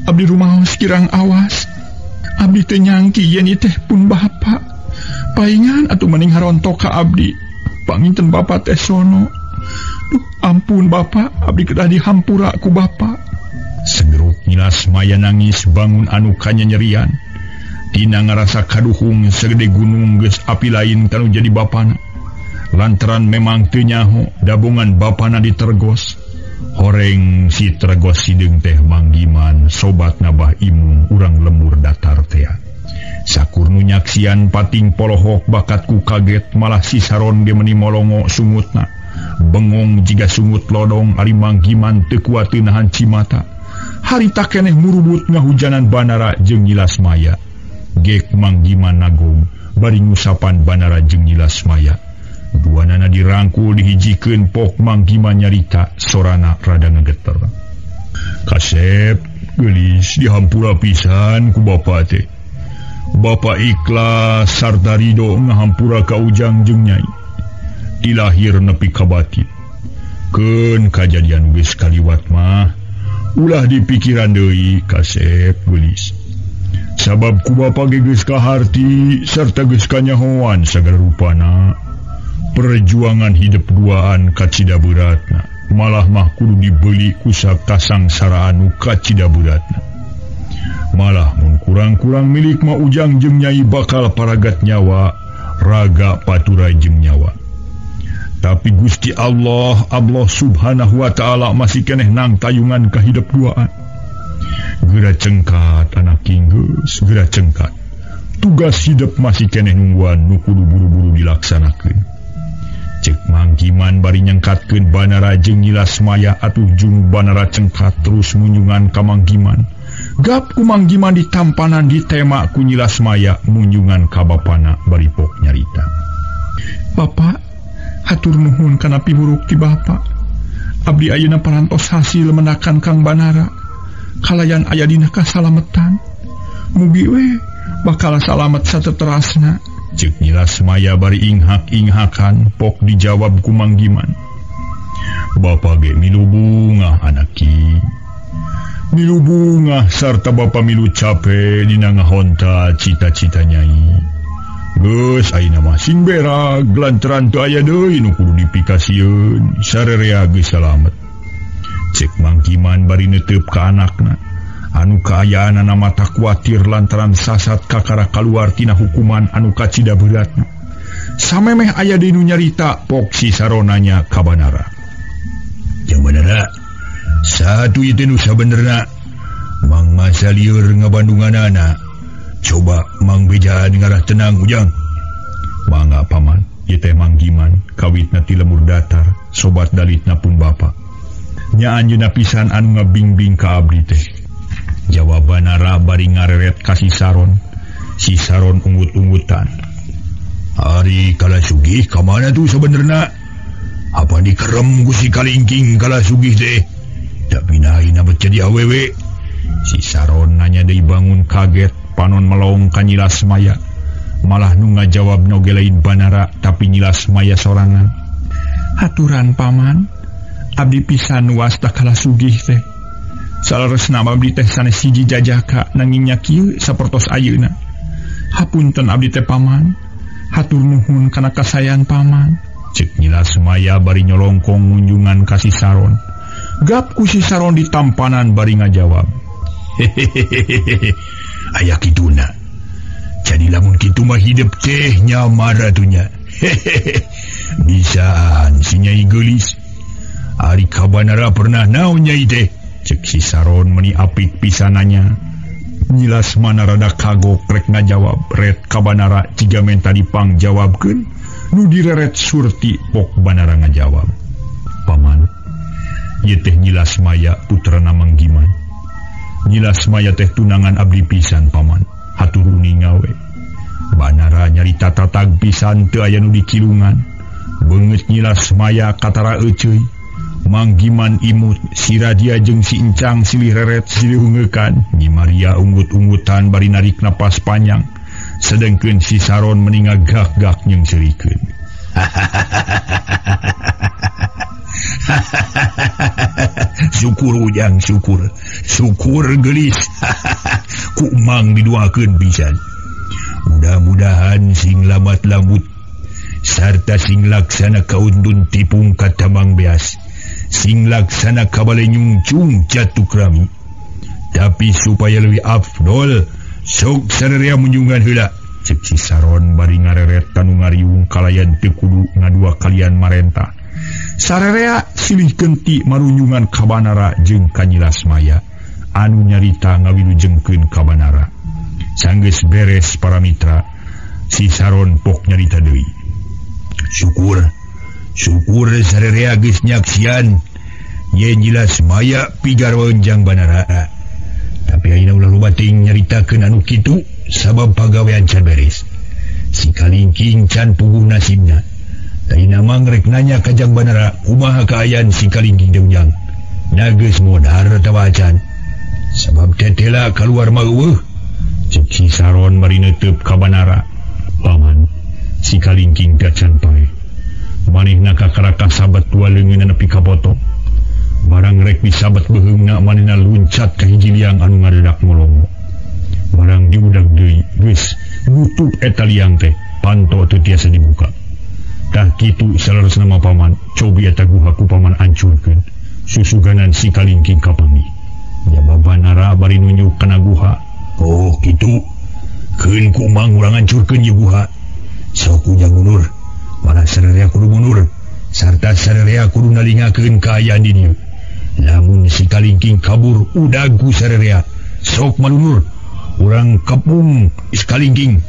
abdi rumaos kirang awas. Abdi teu nyangki yen ieu teh pun Bapak. Paingan atuh mending harontok ka abdi. Panginten Bapak teh sono. Ampun Bapak, abdi kedah dihampura ku Bapak. Segeruk Nilasmaya nangis bangun anu kanyanyerian. Tina ngarasa kaduhung segede gunung geus api lain kanu jadi bapana. Lantaran memang teu nyaho dabungan bapana di Tregos. Horeng si Tregos Hideung teh manggiman sobat nabah imung urang lemur datar teh. Sakurnu nyaksian pating polohok bakat ku kaget malah si Saron ge meuni molongo sungutna. Bengong jiga sungut lodong ari manggiman teu kuat teu nahan cimata. Harita keneh murubut ngahujanan Banara jeung Nilasmaya. Gek manggiman nagong bari ngusapan Banara jeung Nilasmaya. Duanana dirangkul dihijikeun pok manggiman nyarita sorana rada ngageter. Kasep geulis dihampura pisan ku Bapa teh. Bapa ikhlas sarta ridho ngahampura ka ujang jeung Nyai. Di lahir nepi ka batin. Keun kajadian geus kaliwat mah ulah dipikiran deui Kasep geulis. Sabab ku Bapa ge geus kaharti sarta geus kanyahoan sagala rupana. Perjuangan hidup duaan kacida beratna malah mah kudu dibeli ku sasangsaraan nu kacida beratna. Malah mun kurang-kurang milik mah ujang jeung Nyai bakal paragat nyawa, raga paturai jeung nyawa. Tapi Gusti Allah subhanahu wa ta'ala masih keneh nang tayungan ka hidup duaan. Geura cengkat anak geus, geura cengkat. Tugas hidup masih keneh nungguan nu kudu buru-buru dilaksanakeun. Cek manggiman bari nyengkatkeun Banara jeung Nilasmaya atuh jung Banara cengkat terus munjungan ka manggiman. Gap ku manggiman ditampanan ditema ku Nilasmaya munjungan ka bapana bari pok nyarita. Bapak, hatur nuhun kana piburuk ti Bapak. Abdi ayeuna parantos hasil menakan Kang Banara. Kalayan aya dina kasalametan. Mugi we bakal salamet sateterasna. Cek Nilasmaya bari inghak-inghakan pok dijawab ku manggiman. Bapa ge milu bunga anaki. Milu bunga sarta Bapa milu cape dina ngahonta cita-cita Nyai. Geus ayeuna mah sing berag lantaran teu aya deui nu kudu dipikasieun sarerea geus salamet. Cek manggiman bari neuteub ka anakna. Anu kaayaanana mata kuatir lantaran sasat kakara kaluar tina hukuman anu kacida beratna. Samemeh aya di nu nyarita pok si Saronanya ka Banara. Jang Banara, satu itu nu sabenerna mang masa lieur ngabandunganana. Coba mang bejaan ngarah tenang ujang. Mangga Paman, ieu teh manggiman kawitna ti lemur datar, sobat dalitna pun Bapa. Nya anjeunna pisan anu ngabingbing ka abdi teh. Jawab Banara bari ngareret ka si Saron. Si Saron ungut-ungutan. Ari kala sugih kamana tuh sebenerna? Apa dikerem ku si kalingking kala sugih teh? Tak pinaina bet jadi awewe. Si Saron nanya deui bangun kaget panon melong ka Nilasmaya. Malah nu ngajawab noge lain Banara tapi Nilasmaya sorangan. Haturan Paman, abdi pisan wasta kala sugih teh. Salaresna abdi teh sanes siji jajaka nanging nya kieu sapertos ayeuna. Hapunten abdi teh Paman. Hatur nuhun kana kasayan Paman. Cek Nilasmaya bari nyolongkong munjungan ka si Saron. Gap ku si Saron ditampanan bari ngajawab. Hehehehe. Aya kituna. Jadi lamun kitu mah hidup teh nyamar atunya. Hehehe. Bisaan si Nyai geulis. Ari Kabanara pernah naonnya ide cek si Saron meni apik pisananya. Nyilas mana rada kagok rek ngajawab. Red Kabanara ciga menta dipang jawabkeun. Nu direret surti pok Banara ngajawab. Paman, ieu teh Nyilas Maya putrana Manggiman. Nyilas Maya teh tunangan abdi pisan paman. Hatur uning ngawe. Banara nyarita tatag pisan teu aya nu dikilungan. Beungeut Nyilas Maya katara euceuy. Manggiman imut si Radia jeung si Encang silih reret silih hungeukan. Nyi Maria unggut-unggutan bari narik napas panjang. Sedengkeun si Saron meninga gak-gak nyengsirikeun. Syukur ujang syukur gelis. Ku emang didoakeun pisan. Mudah-mudahan sing lambat-lambut sarta sing laksana kauntun tipung katamang beas, sing laksana kabale nyungcung jatuh krami. Tapi supaya lebih afdol, sok sarerea munjungan heula. Cek si Saron bari ngareret kanu ngariung kalayan teu kudu ngadua kalian marentah. Sarerea silih genti marunjungan ka Banara jeung ka Nyilas Maya anu nyarita ngawilujengkeun ka Banara. Sanggeus beres para mitra, si Saron pok nyarita deui. Syukur sarerea geus nyaksian ye Nyilas Maya pigarwanjang Banara. Tapi ayeuna ulah loba teuing nyaritakeun anu kitu sabab pagawean can beres. Si Kalingking can puguh nasibna. Ayeuna mah rek nanya ka Jang Banara kumaha kaayaan si Kalingking deunjang. Nya geus modar tah acan. Sabab tetela kaluar mah eueuh. Cek si Saron bari neuteub ka Banara. Paman, si Kalingking teh can pae. Manehna kakaraka sabat tua leungeunna nepi ka poto. Barang rek disabat beheungna manehna luncat ka hiji liang anu ngadedak molongo. Barang diudag deui geus nutup eta liang teh panto teu tiasa dibuka. Tah kitu salerosna mah paman, cobi eta guha ku paman ancurkeun. Susuganan si Kalingking kapangi. Jaba Banara bari nunjuk kana guha. Oh kitu. Keun ku mang urang ancurkeun ieu guha. Sok ujang mundur. Mana sarerea kudu mundur. Sarta sarerea kudu nalingakeun kaayaan di dieu. Lamun si Kalingking kabur udagu sarerea. Sok malunur. Urang kepung is Kalingking.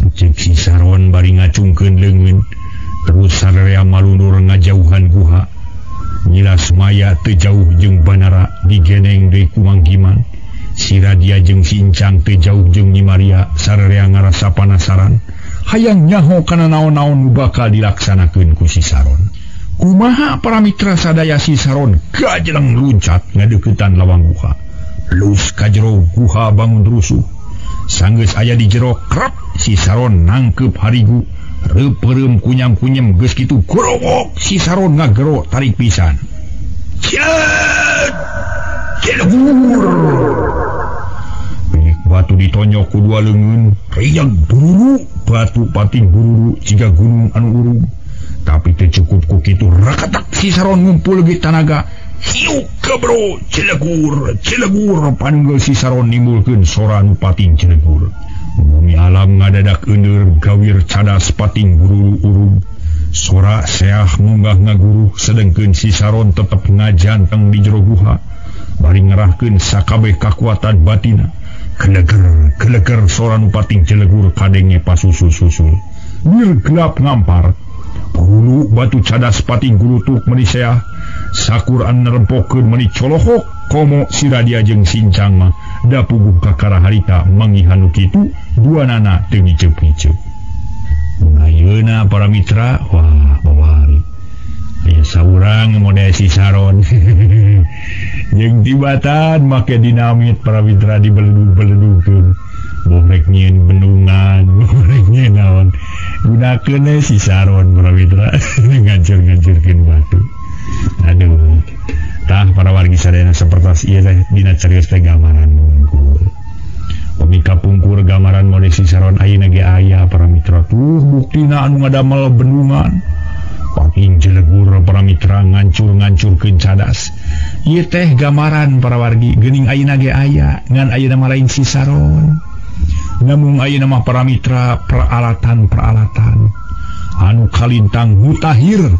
Cek si Saron bari ngacungkeun leungeun. Terus sarerea malunur ngajauhan guha. Nyilas Maya teu jauh jeung Banara digeneng deui ku Manggiman. Si Radia jeung si Encang teu jauh jeung Nyi Maria. Sarerea ngarasa panasaran hayang nyaho kana naon-naon nu bakal dilaksanakeun ku si Saron. Kumaha para mitra sadaya si Saron gajelang luncat ngadeuketan lawang guha. Lus ka jero guha bangun rusuh. Sanggeus aya di jero krep si Saron nangkep harigu. Reupereum kunyam-kunyem geus kitu gorowok si Saron ngagero tarik pisan. Cilegur. Benik batu ditonyok ku dua leungeun, riang bururu, batu pating bururu jiga gunung anu urung. Tapi teu cukup ku kitu rakatak si Saron ngumpul ge tanaga. Hiuk ka bro, cilegur panggeu si Saron nimbulkeun sora anu pating cilegur. Bumi alam ngadadak eur gawir cadas pating bururu urung. Sora seah munggah ngaguruh sedengkeun si Saron tetep ngajanteng di jero guha. Bari ngerahkeun sakabeh kakuatan batina. Geleger sora nu pating cilegur kadenge pasusul-susul. Bir gelap ngampar. Hulu batu cadas pating gulutuk meni seah. Sakuran nerempokeun meni colohok. Komo si Radia jeung si Encang mah da puguh ka karaharita mangihanu kitu duanana teu ngiceup-ngiceup. Ayeuna para mitra wah bawari. Aya saurang model si Saron. Jeung tibatan make dinamit para mitra dibeledug-beledugkeun. Bohrek nyieun bendungan, bohrek nyieun naon. Gunakeun si Saron para mitra ngancur-ngancurkeun batu. Aduh. Tah para wargi sadayana sapertos ieu teh dina carios teh gambaran mungkul. Pemika pungkur gambaran mode si Saron ayeuna ge aya para mitra tuh buktina anu ngadamel bendungan. Pating cilegur para mitra ngancur-ngancurkeun cadas. Ieu teh gambaran para wargi geuning ayeuna ge aya ngan ayeuna mah lain si Saron. Namun ayeuna mah para mitra peralatan-peralatan anu kalintang mutakhir.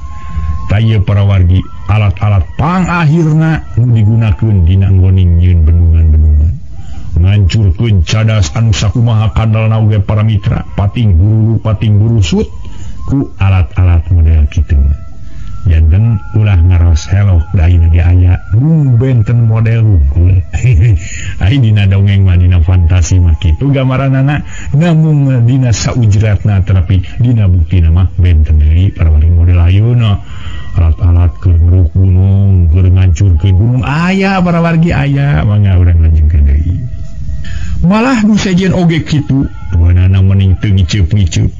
Taya para wargi alat-alat pangahirna digunakan dina nggoning nyeun bendungan-bendungan ngancurkeun cadas anu sakumaha kandalna oge para mitra pating burusut ku alat-alat model kitu janten ulah ngaros helok daina ge aya benten model unggul ai dina dongeng mah dina fantasi mah kitu gambaranana namun dina saujratna tetapi dina buktina mah benten deui para model ayeuna alat-alat keur ngeruk gunung keur ngancurkeun gunung aya para wargi aya mangga urang lanjutkeun deui malah nu sejen oge kitu duanana mending teu ngiceup-ngiceup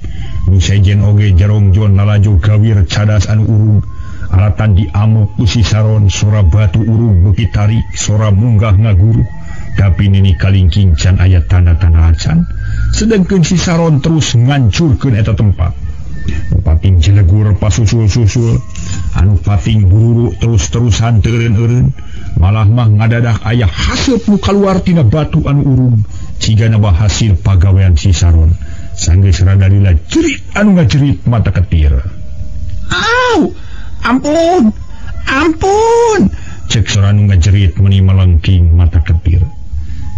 nu sejen oge jarongjon lalajo gawir cadas anu urung alatan diamuk ku si Saron sora batu urung beuki tarik sora munggah ngaguru tapi nini kalingking can aya tanda-tanda acan sedangkeun si Saron terus ngancurkeun eta tempat pating jelegur pasusul-susul anu pating bururu terus-terusan teureun-eureun malah mah ngadadak aya haseup nu kaluar tina batu anu urung cigana bah hasil pagawean si Saron sanggeus rada lila jerit anu ngajerit mata ketir. Au ampun cek sora anu ngajerit meuni melengking mata ketir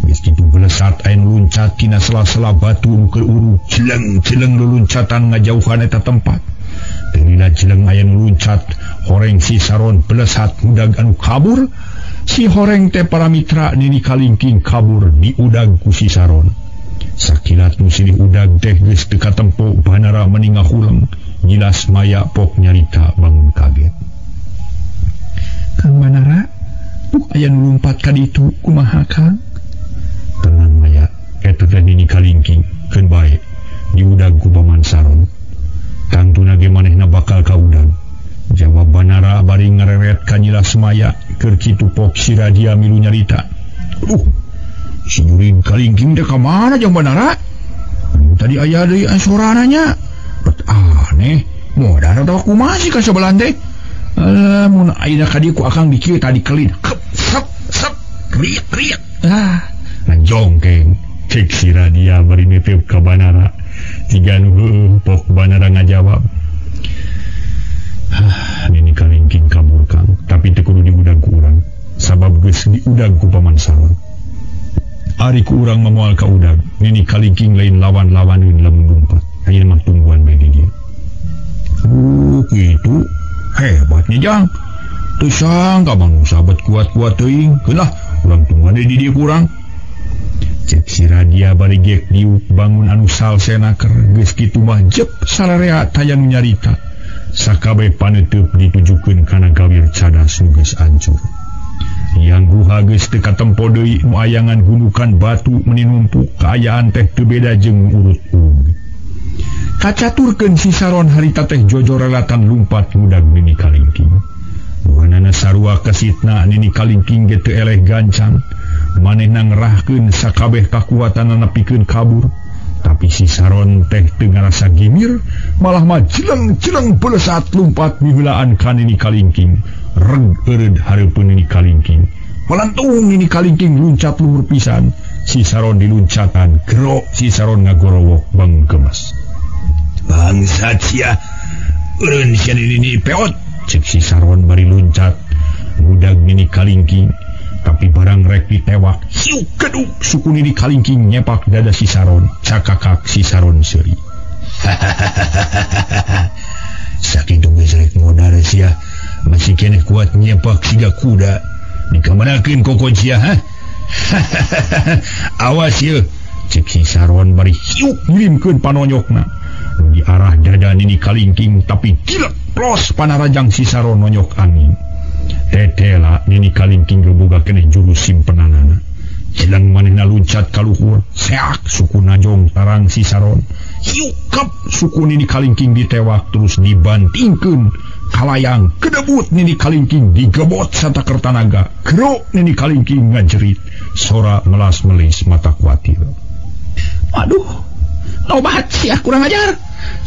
geus kitu belesat aya nu luncat tina sela-sela batu nu keur uru jeleng luluncatan ngajauhan eta tempat teulina jeleng aya nu luncat horeng si Saron belesat udag anu kabur si horeng teh para mitra nini kalingking kabur di udag ku si Saron sakilat nu silih udag teh geus teu katempo Banara meuni ngahuleng nyilas maya pok nyarita bangun kaget. Kang Banara buk aya nu lumpat ka ditu kumaha Kang? Tenang maya eta teh nini kalingking keun bae diudag ku Paman Saron tantuna ge manehna bakal ka udag jawab Banara bari ngareret ka nyilas maya keur kitu pok si Radia milu nyarita. Si nyurin kalingking teh ka mana jeung Banara? Tadi aya deui sorana nya. Aneh modal atau kumaha sih ka sebelah teh mun ayeuna ka dieu ku akang di kieu tadi kelin sep riak ngajongkeng cek si Radia bari netep ka Banara tiga nu pok Banara ngajawab ini kalingking kabur Kang tapi teu kudu diudag ku urang sabab geus diudag ku Paman Saron ari ku urang moal ka udag ini kalingking lain lawan-lawaneun lamun lumpat ayeuna mah tungguan bae di dieu. Gitu hebatnya Jang teu sangka bang sahabat kuat-kuat teuing keulah urang tungguan di dieu kurang cek si Radia bari gek diuk bangun anu salsena keur geus kitu mah jep sararea taya nu nyarita sakabeh paneuteub ditujukeun kana gawir cadas nu geus ancur yang guha geus teu katempo deui nu ayangan gundukan batu meuni numpuk kaayaan teh teu beda jeung urut ung kacaturkeun si Saron harita teh jojo relatan lumpat mudag nini kalingking buanana sarua kesitna nini kalingking ge teu eleh gancang manehna ngerahkeun sakabeh kakuatanna nepikeun kabur tapi si Saron teh teu ngarasa gimir malah mah jeleng belesat lumpat miheulaan ka nini kalingking reg eureud hareupeun nini kalingking palantung nini kalingking luncat luhur pisan si Saron diluncatan gero si Saron ngagorowok bangun kemas. Bangsat sia eureun sia nini peot cek si Saron bari luncat mudag nini kalingking tapi barang rek ditewak hiuk keduk suku nini kalingking nyepak dada si Saron cakakak si Saron seuri sakitu geus rek modal sia masih keneh kuat nyepak siga kuda dikamanakeun kokon sia awas ye cek si Saron bari hiuk ngirimkeun panonyokna di arah dada nini kalingking tapi gilek plos panarajang si Saron nonyok angin tetela nini kalingking geboga keneh jurus simpenanana jelang manehna luncat kaluhur seak suku najong tarang si Saron hiukap suku nini kalingking ditewak terus dibantingkeun kalayang kedebut nini kalingking digebot satakar tanaga gero nini kalingking ngajerit sora melas-melis mata kuatir. Aduh obat sia kurang ajar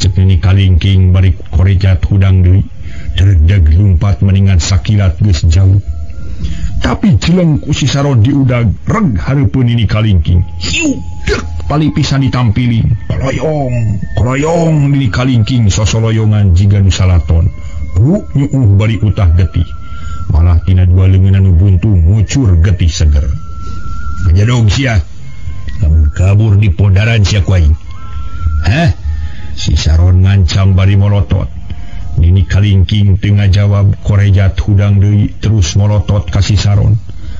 cek nini kalingking bari korejat hudang deui derdeg lumpat meningan sakilat geus jauh tapi jeleng ku si Saron diudag reg hareupeun nini kalingking hiu dek pali pisan ditampili koloyong nini kalingking sosoloyongan jiga nu salaton nyuuh bari utah getih malah tina dua leungeun anu buntu ngucur getih seger. Ngejadog sia lamun kabur di pondaran sia ku aing. Si Saron ngancam bari molotot. Nini Kalingking tengah jawab korejat hudang deui terus molotot ka si Saron.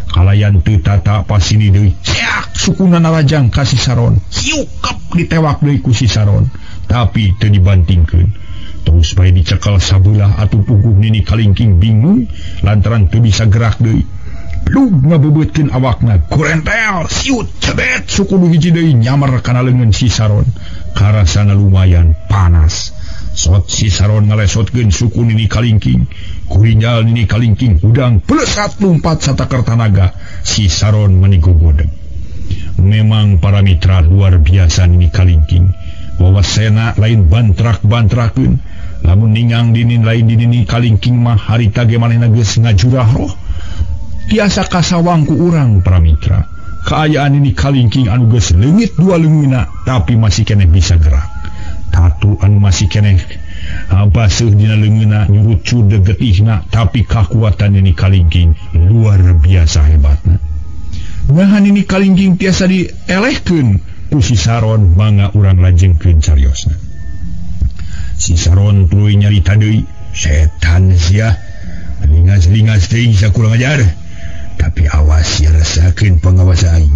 Kalayan teu tata pasini deui. Seak sukuna narajang ka si Saron. Siukap ditewak deui ku si Saron. Tapi teu dibantingkeun. Terus bae dicekel sabelah atuh puguh Nini Kalingking bingung lantaran teu bisa gerak deui. Lug ngabebeutkeun awakna, kurentel, siut, cebet suku nu hiji deui nyamar kana leungeun si Saron. Karasana lumayan panas. Sot si Saron ngalesotkeun suku Nini Kalingking. Kurinjal Nini Kalingking udang pelesat lumpat satakar tanaga. Si Saron manigogodeg. Memang para mitra luar biasa Nini Kalingking. Wawasena lain bantrak-bantrakeun. Lamun ningang dinin lain di Nini Kalingking mah harita ge manehna geus ngajurah roh. Tiasa kasawang ku urang para mitra. Kaayaan Nini Kalingking anu geus leungit dua leungeunna tapi masih keneh bisa gerak. Tatu anu masih keneh baseuh dina leungeunna nyurut cudeg getihna tapi kakuatan Nini Kalingking luar biasa hebatna. Ngahan Nini Kalingking tiasa dielehkeun ku si Saron mangga urang lajengkeun cariosna. Si Saron tuluy nyarita deui, setan sia, lingas-lingas teuing sakurang ajar. Tapi awas ya rasakeun pangawas aing.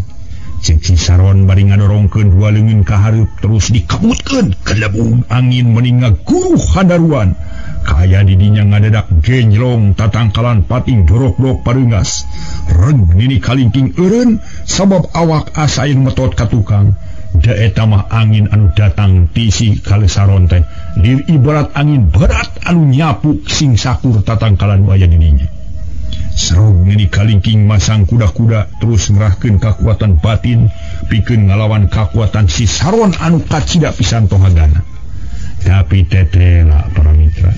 Cek si Saron bari ngadorongkeun dua leungeun ka hareup terus dikabutkeun kelebung angin mening ngaguruh handaruan. Kaya di dinya ngadadak genjlong tatangkalan pating dorok-dorok pareungas. Reg Nini Kalingking eureun sabab awak asa yen metot ka tukang. Da eta mah angin anu datang ti si Saron teh lir ibarat angin berat anu nyapu sing sakur tatangkalan aya di dinya. Sareng Nini Kalingking masang kuda-kuda terus ngerahkeun kakuatan batin pikeun ngalawan kakuatan si Saron anu kacida pisan tohagana. Tapi tetela para mitra.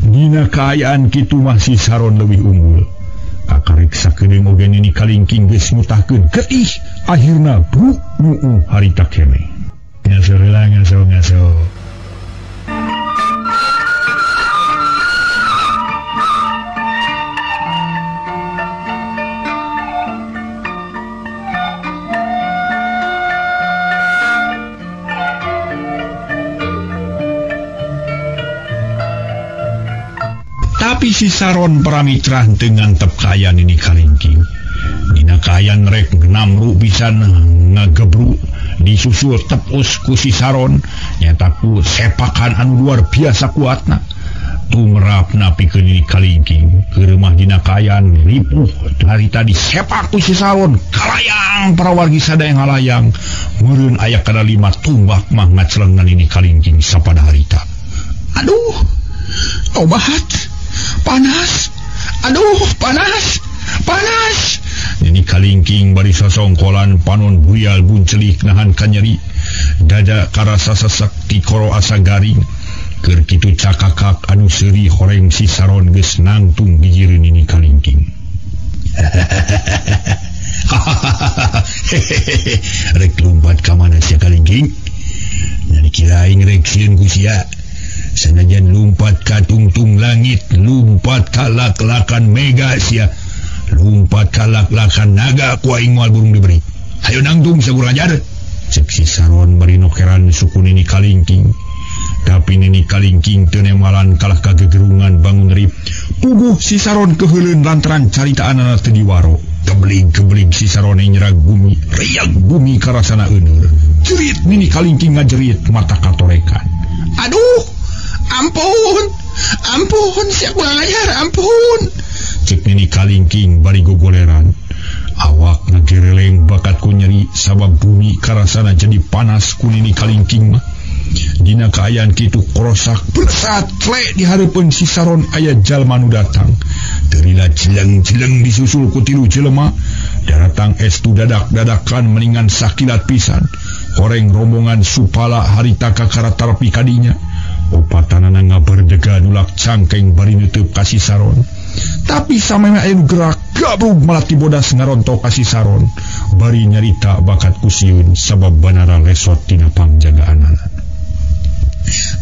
Dina kaayaan kitu mah si Saron leuwih unggul. Kakariksa kedeung oge Nini Kalingking geus ngutahkeun getih akhirna bruk nyuu harita keneh. Ngaso heula ngaso. Tapi si Saron pramitra dengan tep kaya Nini Kalingking. Dina kayan rek ngamru pisan ngagebruk disusul tepus ku si Saron nyata ku sepakan anu luar biasa kuatna. Tumrapna pikeun Nini Kalingking keur mah dina kayan ripuh dari tadi sepak ku si Saron kalayang para wargi sadaya ngalayang meureun aya kana 5 tumbak mah ngaclengna Nini Kalingking sapada harita. Aduh, obat panas, aduh panas. Nini Kalingking bari sasongkolan panon buyal buncelik nahan kanyeri. Dada karasa sesek ti koro asa garing. Keur kitu cakakak anu seuri horeng si Saron geus nangtung bijireun Nini Kalingking. Rek lumpat ka mana sia Kalingking? Nya dikira aing rek sieun ku sia. Sanajan lumpat ka tungtung langit, lumpat ka lak-lakan mega sia, lumpat ka lak-lakan naga ku aing moal burung diberi. Hayu nangtung sakurang ajar. Cek si Saron bari nokeran suku Nini Kalingking. Tapi Nini Kalingking teu nemalan kalah kagegerungan bangun rip. Puguh si Saron keheuleun lantaran caritaanna teu diwaro. Kebling-kebling si Saron nyerag bumi, riak bumi karasana euneur. Jerit Nini Kalingking ngajerit mata katorekan. Aduh, ampun, siap kurang ajar, ampun. Cek Nini Kalingking bari gogoleran. Awak ngagereleng bakat ku nyeri sabab bumi karasana jadi panas ku Nini Kalingking mah. Dina kaayaan kitu korosak bersat tle di hareupeun si Saron aya jalma nu datang. Terila jeleng-jeleng disusul ku 3 jelema. Datang estu dadak-dadakan meningan sakilat pisan. Horeng rombongan supala harita kakaratarpi kadinya. Opatanana ngaberdega nulak cangkeng bari nutup kasih Saron. Tapi sameme aya nu gerak gabrug malah tibodas ngarontok kasih Saron. Bari nyarita bakat kusieun sabab banara lesot tina pangjagaanana.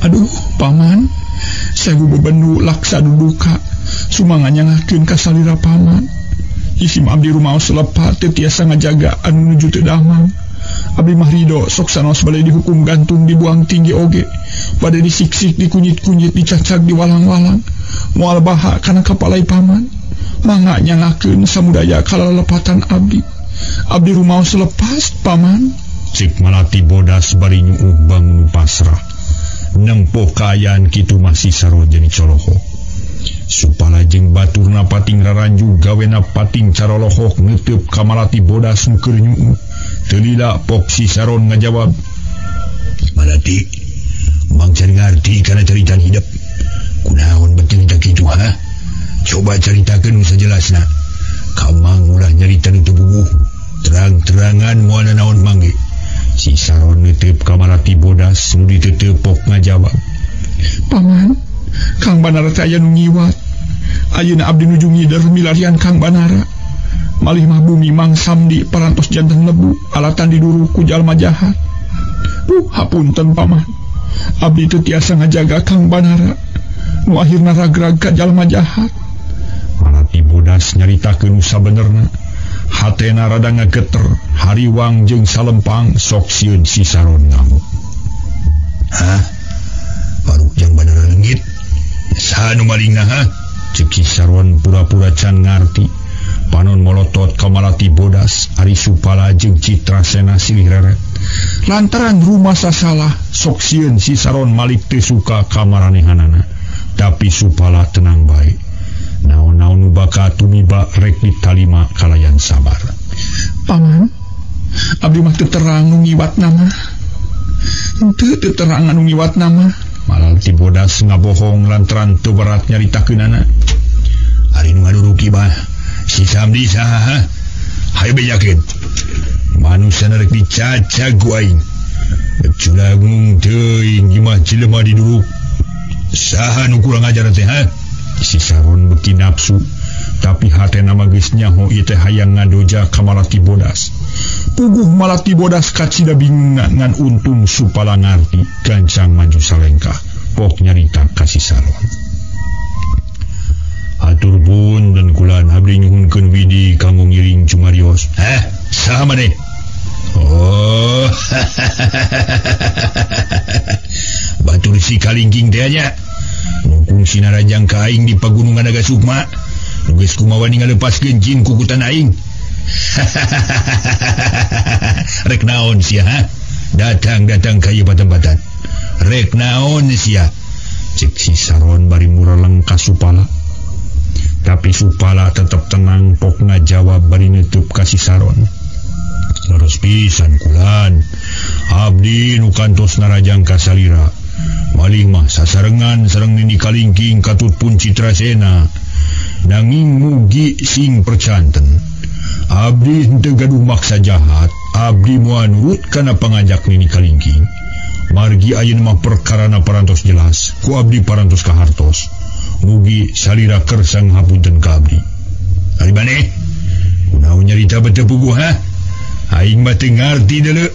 Aduh, paman, saya bebendu laksa duduka. sumangannya ngakeun ka salira paman. Isim abdi rumaos lepat teu tiasa ngajaga anu nuju teu damang. Abdi mah ridho sok sanos bade dihukum gantung dibuang tinggi oge, bade disiksik dikunyit-kunyit dicacak diwalang-walang, moal baha kana kapalai paman. Mangga nyangakeun samudaya kalalepatan abdi. Abdi rumaos lepas paman. Cik Malati Bodas bari nyuuh bangun pasrah. Nempoh kaayaan kitu masih Saron jeung Coloho. Supala jeung baturna pating raranju gawena pating Carolohok neuteub ka Malati Bodas keur nyuuh. Teu lila pok si Saron ngajawab, "Malati, mang cari ngarti kana caritan hidup. Kunaon betul tak kitu ha? Coba caritakeun nu sajelasna. Kamang ulah nyarita nu teu bubuh. Terang-terangan moal naon mangge." Si Saron neuteub ka Malati Bodas nu diteupok ngajawab, "Paman, Kang Banara teh aya nu ngiwat. Ayeuna abdi nuju ngider milarian Kang Banara. Malih mah bumi Mang Samdi parantos janten lebu alatan diduru ku jalma jahat. Hapunten paman. Abdi teu tiasa ngajaga Kang Banara. Nu akhirna ragrag ka jalma jahat." Malati Bodas nyaritakeun nu sabenerna. Hatena rada ngageter, hariwang jeung salempang sok sieun si Saron ngamuk. "Hah? Paruk jang Banara leungit? Saha nu malingna ha?" Cek si Saron pura-pura can ngarti. Panon molotot ka Malati Bodas, Ari Supala jeung Citrasena silih reret. Lantaran rumah sasalah, sok sieun si Saron malik teu suka ka maranehanana. Tapi Supala tenang bae. Naon-naon nu bakal tumiba rek ditalima kalayan sabar. "Paman, abdi mah teu terang nu ngiwat nama. Teu terang anu ngiwat nama." Malati Bodas ngabohong lantaran teu berat nyaritakeunana. "Ari nu ngaduruki bah si Samdi saha ha? Hayu bejakeun. Manusana rek dicacag ku aing. Beculagung teuing imah jelema diduruk. Saha nu kurang ajar teh ha?" Si Saron beuki nafsu, tapi hatena mah geus nyaho ieu teh hayang ngadoja ka Malati Bodas. Puguh Malati Bodas kacida bingung ngan untung Supala ngarti gancang maju salengkah pok nyarita ka si Saron. "Atur pun dan kulan abdi nyuhunkeun widi kanggo ngiring cumarios." "Hah? Saha maneh?" "Oh, batur si kalingking teh nya. Nungkung sinarajang ka aing di pagunungan Naga Sukma. Nu geus kumaha ngalepaskeun jin kukutan aing." "Rek naon sia ha? Datang ka ieu patempatan. Rek naon sia?" Cek si Saron bari mureleng ka Supala. Tapi Supala tetep tenang pok ngajawab bari neuteub ka si Saron. "Leres pisan kulan. Abdi nu kantos narajang ka salira. Maling mah sasarengan sareng nini kalingking katut pun Citrasena. Nanging mugi sing percanten. Abdi henteu gaduh maksa jahat. Abdi moal nurut kana pangajak nini kalingking. Margi ayeuna mah perkarana parantos jelas. Ku abdi parantos ka hartos. Mugi salira kersang hapunten ka abdi." "Ari maneh? Kunaon nyarita beteu puguh ha? Aing mah teu ngarti deuleu.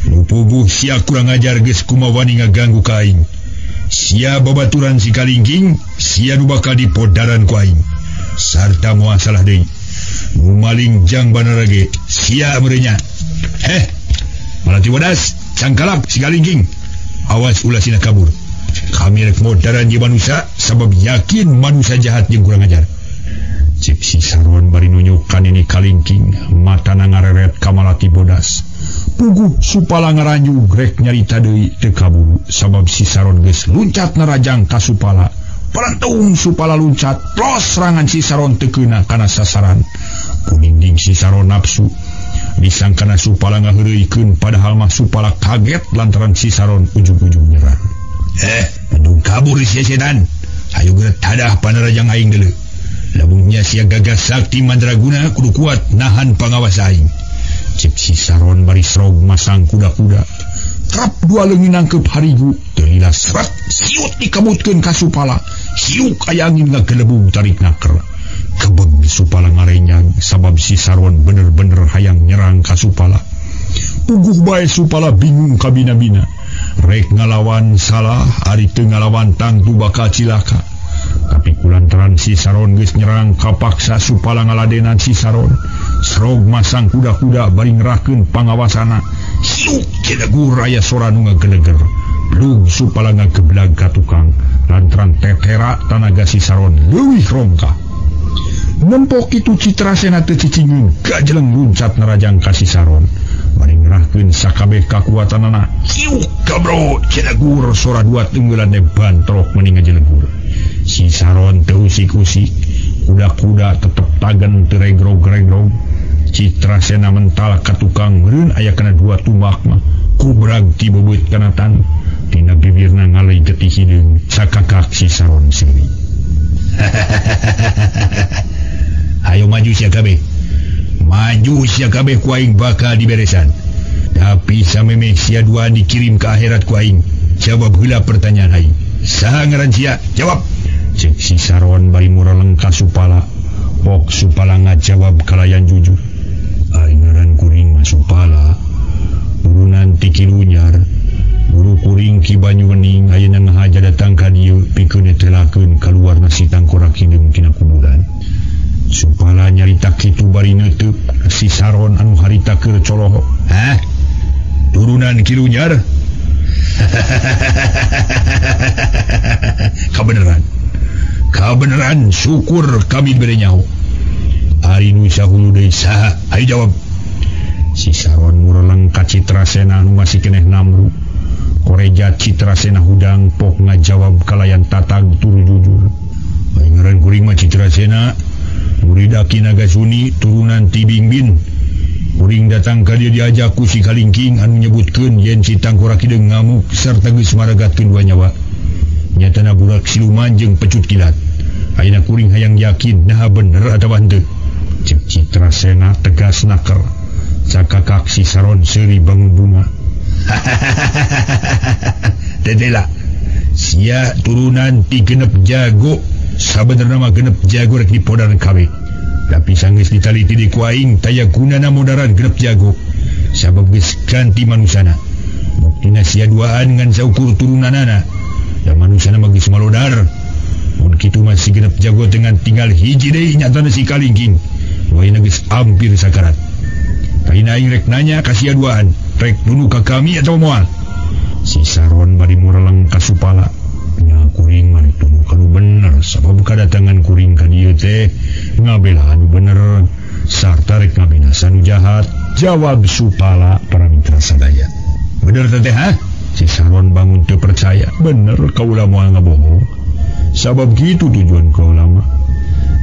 Nu puguh sia kurang ajar geus kumaha wani ngaganggu ka aing. Sia babaturan si kalingking, sia nu bakal dipodaran ku aing. Sarta moal salah deui. Nu maling jang Banara ge sia merenya. Heh, Malati Bodas, cangkalap si kalingking. Awas ulah sina kabur. Kami rek modaran di manusia sabab yakin manusia jahat jeung kurang ajar." Cek si Saron bari nunjukkan ini kalingking, matana ngareret ka Malati Bodas. Puguh Supala ngaranju rek nyarita deui teu kaburu sabab si Saron geus luncat narajang ka Supala. Parantung Supala luncat, plos serangan si Saron teu keuna kana sasaran. Kuningding si Saron nafsu. Disangkana Supala ngaheureuikeun padahal mah Supala kaget lantaran si Saron ujug-ujug nyerang. Mendung kabur sia setan. Hayu geura tadah panarajang aing deuleu. Lamunnya sia gagas sakti mandraguna kudu kuat nahan pangawas aing." Cek si Saron bari srog masang kuda-kuda. Trap dua leungit nangkep harigu. Teu lila seret siut dikabutkeun ka Supala. Hiuk aya angin ngagelebu tarik naker. Kebeg Supala ngarenyang sabab si Saron bener-bener hayang nyerang ka Supala. Puguh bae Supala bingung kabina-bina. Rek ngalawan salah, ari teu ngalawan tangtu bakal cilaka. Tapi kulantaran si Saron geus nyerang kapaksa supaya ngaladenan si Saron. Srog masang kuda-kuda bari ngerahkeun pangawasana. Hiuk cedagur aya sora nu ngageleger. Lug supaya ngageblag ka tukang. Lantaran tetera tanaga si Saron leuwih rongka. Nempok itu Citrasena teu cicingin gajeleng luncat nerajang ka si Saron. Bari ngerahkeun sakabeh kakuatanana. Hiuk kabro cedagur sora dua tenggelanna bantrok mending ngajelegur. Si Saron teu usik-usik, kuda-kuda tetep tagan teu regrog-regrog. Citrasena mental ka tukang meureun aya kana dua tumbak mah kubrag ti beubeut kana tan. Tina bibirna ngalih getih hideung sakakak si Saron seuri. Hayo maju sia kabeh. Maju sia kabeh ku aing bakal diberesan. Tapi samemeh sia dua dikirim ke akhirat ku aing. Jawab heula pertanyaan aing. Saha ngaran sia? Jawab. Cek si Saron bari muraleng ka Supala. Pok Supala ngajawab kalayan jujur. Aing ngaran kuring mah Supala. Turunan ti Kilunyar. Guru kuring Ki Banyuwening ayeuna ngahaja datang ka dieu pikeun netelakeun kaluar nasi tangkorak hideung tina kuburan. Supala nyarita kitu bari neuteuk si Saron anu harita keur coloho. Hah? Turunan Kilunyar? Kabeneran syukur kami bere nyaho. Ari nu sahulu deui saha? Ayo jawab. Si Saron mureleng ka Citrasena anu masih keneh namru. Koreja Citrasena hudang pok ngajawab kalayan tatag tur jujur. Aing ngaran kuring mah Citrasena, murid Aki Nagasuni turunan ti Bingbin. Kuring datang ka dieu diajak ku si Kalingking anu nyebutkeun yen si Tangkorak hideung ngamuk sarta geus maragatkeun dua nyawa. Nyatana budak siluman jeung pecut kilat. Ayeuna kuring hayang yakin naha bener atawa henteu. Cek Citrasena tegas naker. Sakakak si Saron seuri bangun bunga. Tetela sia turunan ti genep jago. Sabenerna mah genep jago rek dipodaran kabeh. Tapi sanggeus ditaliti di ku aing taya gunana modaran genep jago. Sabab geus ganti manusana. Buktina sia duaan ngan saukur turunanana. Da manusana mah geus malodar. Mun kitu mah si genep jago dengan tinggal hiji deui nyatana si Kalingking. Waina geus hampir sakarat. Kaina aing rek nanya ka sia duaan. Rek dulu ka kami atau moal? Si Saron bari mureleng ka Supala. Nya kuring mah tunu kanu bener sabab kadatangan kuring ka dieu teh ngabela anu bener sarta rek ngabinasa anu jahat. Jawab Supala para mitra sadaya. Bener teh ha? Si Saron bangun teu percaya. Bener kaula moal ngabohong. Sabab gitu tujuan kaula mah.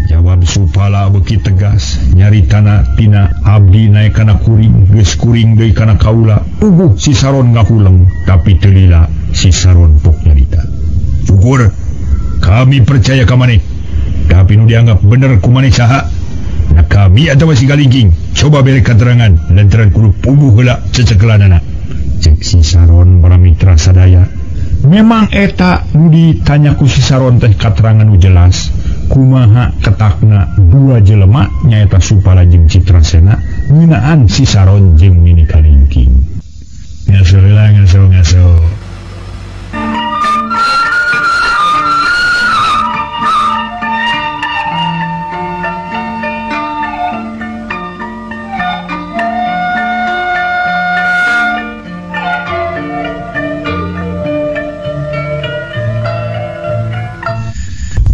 Jawab Supala beuki tegas nyaritana tina abdi naik kana kuring geus kuring deui kana kaula. Uguh si Saron ngahuleng tapi teu lila si Saron pok nyarita. Syukur kami percaya ka maneh. Tapi nu dianggap bener ku maneh saha? Na kami atawa si Kalingking? Coba bere katerangan lantaran kudu puguh heula cecekelanana. Cek si Saron para mitra sadaya. Memang eta nu ditanya ku si Saron teh katerangan nu jelas. Kumaha ketakna dua jelema nyaeta Supala jeung Citrasena ngeunaan si Saron jeung Nini Kalingking. Ngaso.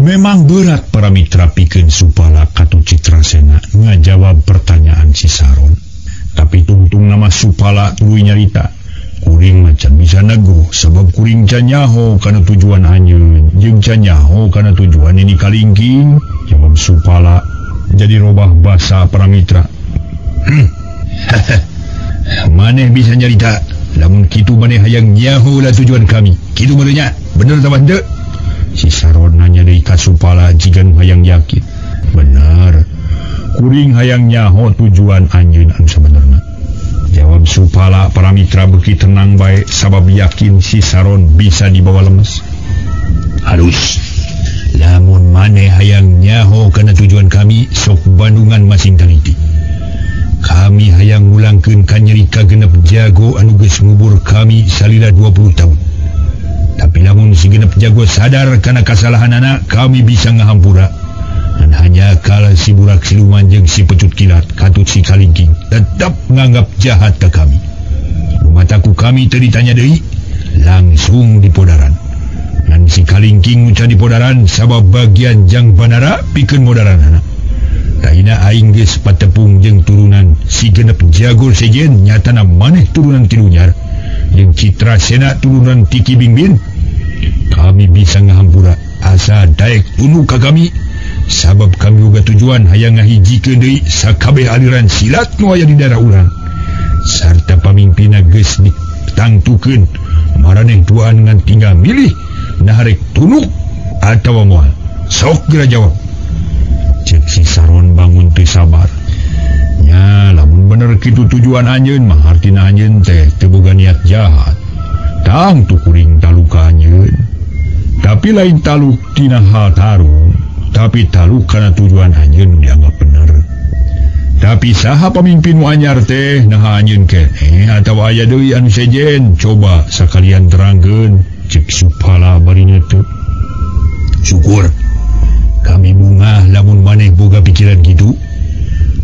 Memang berat para mitra pikeun Supala katu Citrasena ngajawab pertanyaan si Saron. Tapi tungtung nama Supala tuluy nyarita. Kuring macan bisa nego sebab kuring can nyaho kana tujuan anjeun jeung can nyaho kana tujuan Nini Kalingking. Jawab Supala jadi robah basa para mitra. Maneh bisa nyarita lamun kitu maneh hayang nyaho lah tujuan kami. Kitu merenya bener ta henteu? Si Saron nanya deui ka Supala jigan hayang yakin. Benar. Kuring hayang nyaho tujuan anjeun anu sabenerna. Jawab Supala para mitra beuki tenang bae sabab yakin si Saron bisa dibawa lemes. Halus. Lamun maneh hayang nyaho kana tujuan kami sok bandungan masing taliti. Kami hayang ngulangkeun ka nyeri ka genep jago anu geus ngubur kami salila 20 tahun. Tapi namun si genep jago sadar karena kesalahan anak, kami bisa ngahampura. Dan hanya kala si burak siluman jeung si pecut kilat katut si kalingking tetap menganggap jahat ke kami. Mataku kami teritanya deui langsung di podaran. Dan si kalingking uca di podaran sabab bagian jang banara pikeun modaran anak. Taina aing geus patepung jeung turunan si genep jagur sejen nyatana maneh turunan tilunyar jeung Citra Sena turunan Tiki Bingbin. Kami bisa ngahampura asa daek tunu ka kami sabab kami boga tujuan hayang ngahijikeun deui sakabeh aliran silat nu aya di daerah urang sarta pamimpinna geus ditangtukeun maraneh tuan ngan tinggal milih naharek tunuk atawa moal. Sok geura jawab. Cek si Saron bangun teu sabar. Nya lamun bener kitu tujuan anjeun mah artina anjeun teh teu boga niat jahat. Tang tu kuring taluk ka anjeun. Tapi lain taluk tina hal tarung, tapi taluk kana tujuan anjeun dianggap bener. Tapi saha pamimpin nu anyar teh naha anjeun keneh atawa aya deui anu sejen, coba sakalian terangkeun. Cek Supala bari nyeuteuk. Syukur kami bungah lamun maneh boga pikiran gitu.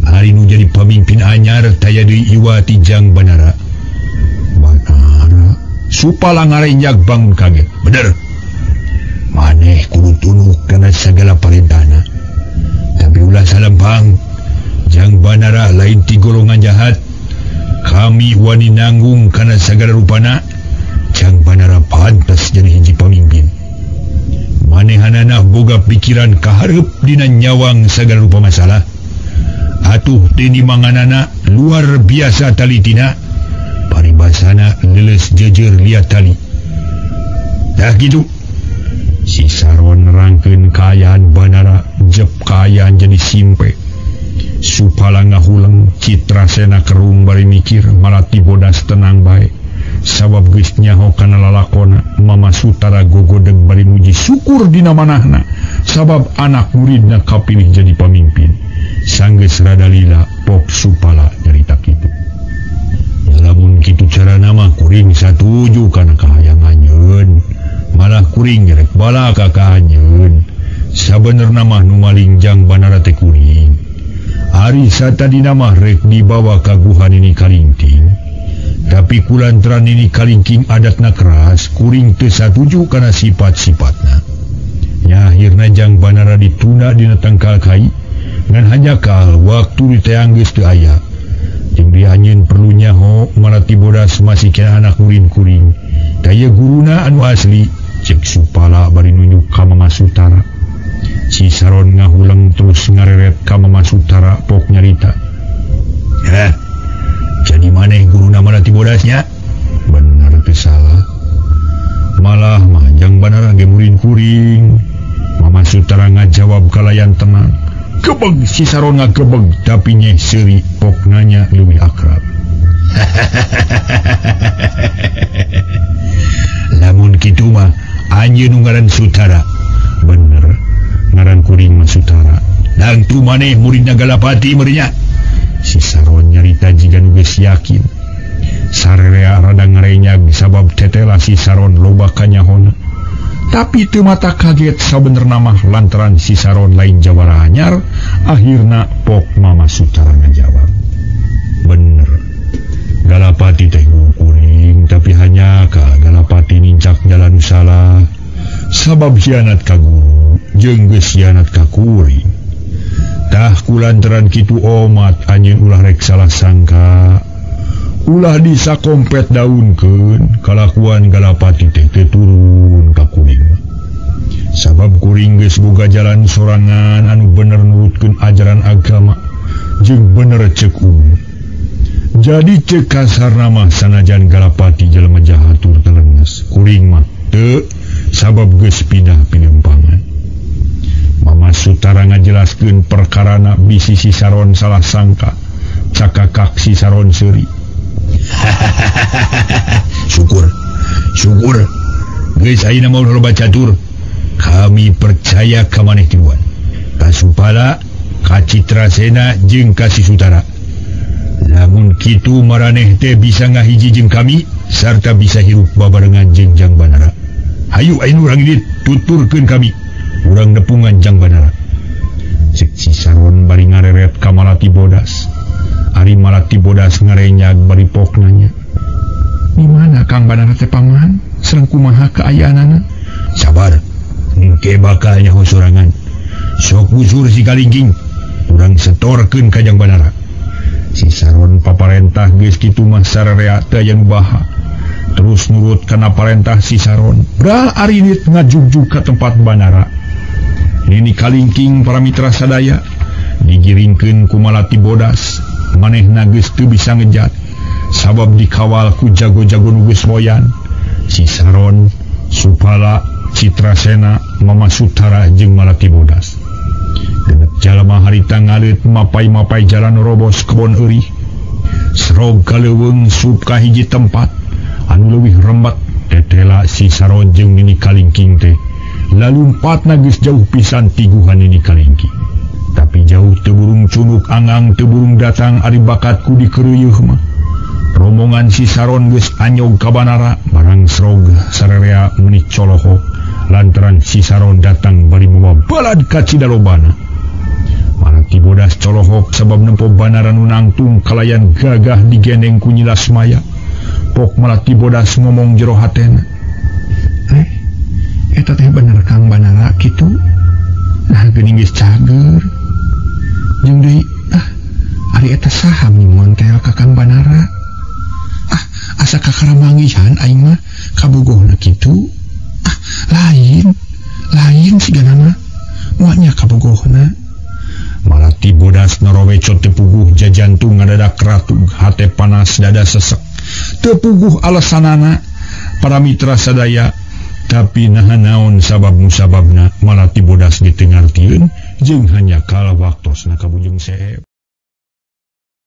Hari nu jadi pamimpin anyar taya deui iwa tijang banara. Banara? Supala ngarenjak bangun kaget. Bener. Maneh kudu tunduk kana sagala parentahna. Tapi ulah salempang. Jang banara lain ti golongan jahat. Kami wani nanggung kana sagala rupana. Jang banara pantas jadi hiji pamimpin. Manehanana boga pikiran kaharep dina nyawang sagala rupa masalah. Atuh tini manganana luar biasa talitina. Paribasana leles jejer liat tali. Dah gitu. Si Saron nerangkeun kaayaan banara jep kaayaan jadi simpe. Supala ngahuleng Citra Sena kerung bari mikir malati bodas tenang bae. Sabab geus nyaho kana lalakona Mama Sutara gogodeg bari muji syukur dina manahna sabab anak muridna kapilih jadi pamimpin. Sanggeus rada lila pok Supala nyarita kitu. Lamun kitu carana mah kuring satuju kana kahayang anjeun. Malah kuring rek bala ka anjeun. Sabenerna mah nu maling jang banara teh kuring. Ari satadina mah rek dibawa ka guhan ini kalingking. Tapi kulantaran ini kalingking adatna keras, kuring teu satuju kana sifat-sifatna. Nya akhirna jang banara ditunda dina tangkal kai, ngan hanya kal waktu diteang geus teu aya. Jeung di anjeun perlu nyaho marati bodas masih kena anak murid kuring. Daya guruna anu asli, cek Supala bari nunjuk ka Mama Sutara. Si Saron ngahuleng terus ngareret ka Mama Sutara pok nyarita. Jadi maneh guruna marati bodasnya? Bener teu salah. Malah mah jang banara ge murid kuring. Mama Sutara ngajawab kalayan tenang. Gebeg si Saron ngagebeg tapi nyeh seuri pok nanya leuwih akrab. Lamun kitu mah anjeun nu ngaran Sutara. Bener. Ngaran kuring mah Sutara. Dan tu maneh muridna Galapati meureunnya. Si Saron nyarita jika nu geus yakin. Sarerea rada ngarenyag sabab tetela si Saron loba kanyahona. Tapi teu mata kaget sabenerna mah lantaran si Saron lain jawara anyar. Akhirna pok Mama Sutara ngajawab. Bener. Galapati teh kuring, tapi hanya ka Galapati nincak jalan salah. Sabab hianat ka guru, jeung geus hianat ka kuring. Tah kulantaran kitu omat anjeun ulah rek salah sangka. Ulah disakompet daunkeun kalakuan Galapati teh teu turun ka kuring. Sabab kuring geus boga jalan sorangan anu bener nurutkeun ajaran agama jeung bener cek umum. Jadi cek kasarna mah sanajan Galapati jelema jahatur telenges, kuring mah teu sabab geus pindah pinempangan. Mama Sutara ngajelaskeun perkarana bisi si Saron salah sangka. Cakakak si Saron seuri. Syukur. Geus ayeuna mah loba catur. Kami percaya ka maneh tiluan. Ka Supala, ka Citra Sena jeung ka si Sutara. Lamun kitu maraneh teh bisa ngahiji jeung kami sarta bisa hirup babarengan jeung jang banara. Hayu orang ini tuturkeun kami urang nepungan Jang Banara. Cek Cisaron bari ngareret ka Malati Bodas. Ari Malati Bodas ngarenyag bari pok nanya, "Di mana Kang Banara teh paman? Sareng kumaha kaayaanana?" Sabar, engke bakal nyaho sorangan. Sok usur si Kalingking, urang setorkeun ka Jang Banara. Cisaron paparentah geus kitu mah sararea teu aya nu baha. Terus nurut kana parentah Cisaron. Bra arinit ngajug-jug ka tempat Banara. Nini Kalingking para mitra sadaya digiringkeun ku Malati Bodas. Manehna geus teu bisa ngejat sabab dikawal ku jago-jago nu geus moyan. Cisaron, Supala, Citrasena, Mama Sutara jeung Malati Bodas. Genep jalma harita ngalit mapai-mapai jalan robos kebon eurih. Serog kaleuweung sup ka hiji tempat anu leuwih rembat. Tetela Cisaron jeung Nini Kalingking teh lalumpatna geus jauh pisan tiguhan Nini Kalingking. Tapi jauh teu burung cunuk angang teu burung datang ari bakatku dikereuyeuh mah. Rombongan Cisaron geus anyog ka Banara barang serog sararea meuni coloho lantaran Cisaron datang bari mawa balad ka Cidalobana. Malati Bodas colohok sabab nempo Banara nu nangtung kalayan gagah digendeng ku Nyi Lasmaya. Pok Malati Bodas ngomong jero hatena, eta teh bener Kang Banara kitu? Nah geuning geus cager. Jeung deui ari eta saha montel ka Kang Banara? Asa kakaramangihan aing mah kabogohna kitu. Lain sigana mah moalnya kabogohna. Malati Bodas narowecot teu puguh jajantung ngadadak ratug hate panas dada sesek. Teu puguh alasanana para mitra sadaya. Tapi naha naon sabab musababna Malati Bodas ditengartieun jeung hanya kala waktosna kabujung seep.